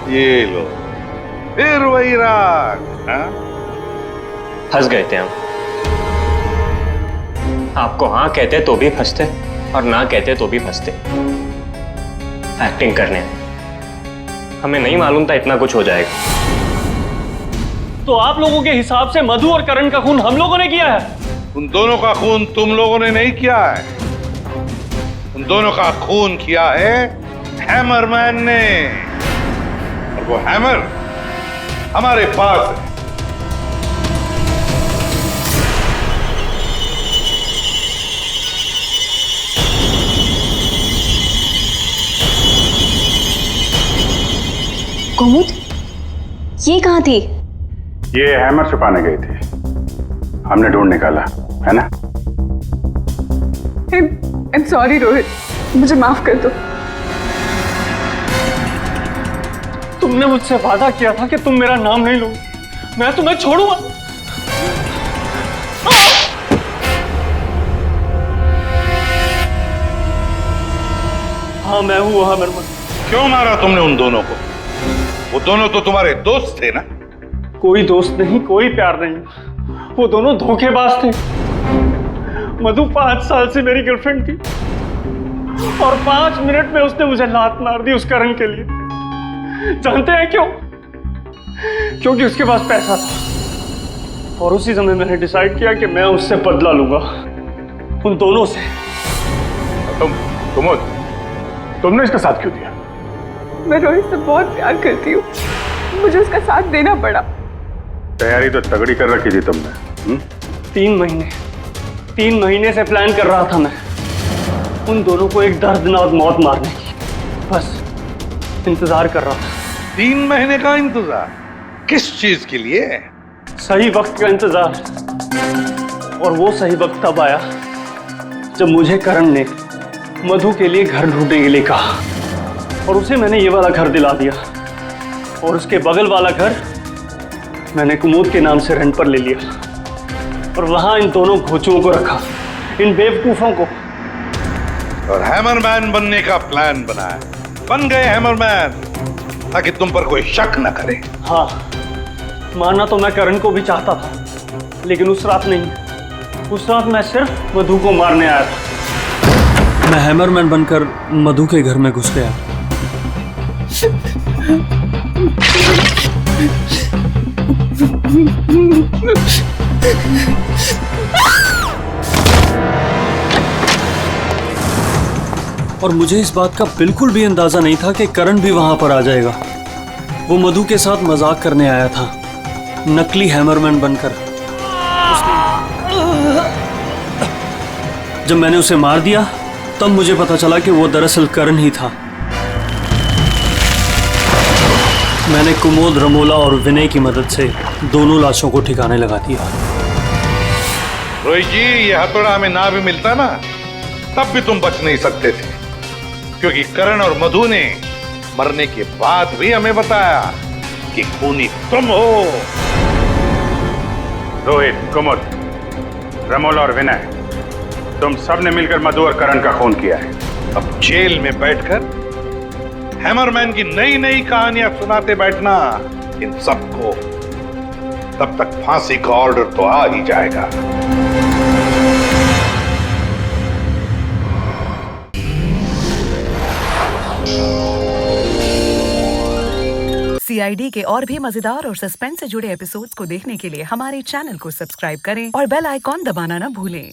ये लो, फिर वही राग। फंस गए थे हम। आपको हाँ कहते तो भी फंसते, और ना कहते तो भी फंसते। एक्टिंग करने हमें नहीं मालूम था इतना कुछ हो जाएगा। तो आप लोगों के हिसाब से मधु और करण का खून हम लोगों ने किया है? उन दोनों का खून तुम लोगों ने नहीं किया है, उन दोनों का खून किया है हैमरमैन ने। और वो हैमर हमारे पास है। कुमुद, ये कहाँ थी? ये हैमर छुपाने गई थी, हमने ढूंढ निकाला, है ना? I'm sorry रोहित, मुझे माफ कर दो। तुमने मुझसे वादा किया था कि तुम मेरा नाम नहीं लोगे, मैं तुम्हें छोड़ूंगा। हाँ, मैं हूँ हैमरमैन। क्यों मारा तुमने उन दोनों को? वो दोनों तो तुम्हारे दोस्त थे ना? कोई दोस्त नहीं, कोई प्यार नहीं, वो दोनों धोखेबाज थे। मधु 5 साल से मेरी गर्लफ्रेंड थी, और 5 मिनट में उसने मुझे लात मार दी उस करण के लिए। जानते हैं क्यों? क्योंकि उसके पास पैसा था, और उसी समय मैंने डिसाइड किया कि मैं उससे बदला लूंगा, उन दोनों से। तुमने इसका साथ क्यों दिया? मैं रोहित से बहुत प्यार करती हूँ, मुझे उसका साथ देना पड़ा। तैयारी तो तगड़ी कर रखी थी तुमने। 3 महीने से प्लान कर रहा था मैं, उन दोनों को एक दर्दनाक मौत मारने की। बस इंतजार कर रहा था। 3 महीने का इंतजार? किस चीज के लिए? सही वक्त का इंतजार। और वो सही वक्त तब आया जब मुझे करण ने मधु के लिए घर ढूंढने के लिए कहा, और उसे मैंने ये वाला घर दिला दिया, और उसके बगल वाला घर मैंने कुमुद के नाम से रेंट पर ले लिया, और वहां इन दोनों घोचुओं को रखा, इन बेवकूफों को। और हैमरमैन बनने का प्लान बनाया। बन गए हैमरमैन, ताकि तुम पर कोई शक न करे। हाँ, मानना तो मैं करण को भी चाहता था, लेकिन उस रात नहीं। उस रात मैं सिर्फ मधु को मारने आया था। मैं हैमरमैन बनकर मधु के घर में घुस गया। और मुझे इस बात का बिल्कुल भी अंदाजा नहीं था कि करण भी वहां पर आ जाएगा। वो मधु के साथ मजाक करने आया था, नकली हैमरमैन बनकर। जब मैंने उसे मार दिया तब मुझे पता चला कि वो दरअसल करण ही था। मैंने कुमोद, रमोला और विनय की मदद से दोनों लाशों को ठिकाने लगा दिया। रोहित जी, ये हथौड़ा हमें ना भी मिलता ना, तब भी तुम बच नहीं सकते थे, क्योंकि करण और मधु ने मरने के बाद भी हमें बताया कि खूनी तुम हो। रोहित, कुमुद, रमोला और विनय, तुम सब ने मिलकर मधु और करण का खून किया है। अब जेल में बैठकर हैमरमैन की नई नई कहानियां सुनाते बैठना इन सबको, तब तक फांसी का ऑर्डर तो आ ही जाएगा। CID के और भी मजेदार और सस्पेंस से जुड़े एपिसोड्स को देखने के लिए हमारे चैनल को सब्सक्राइब करें और बेल आइकॉन दबाना ना भूलें।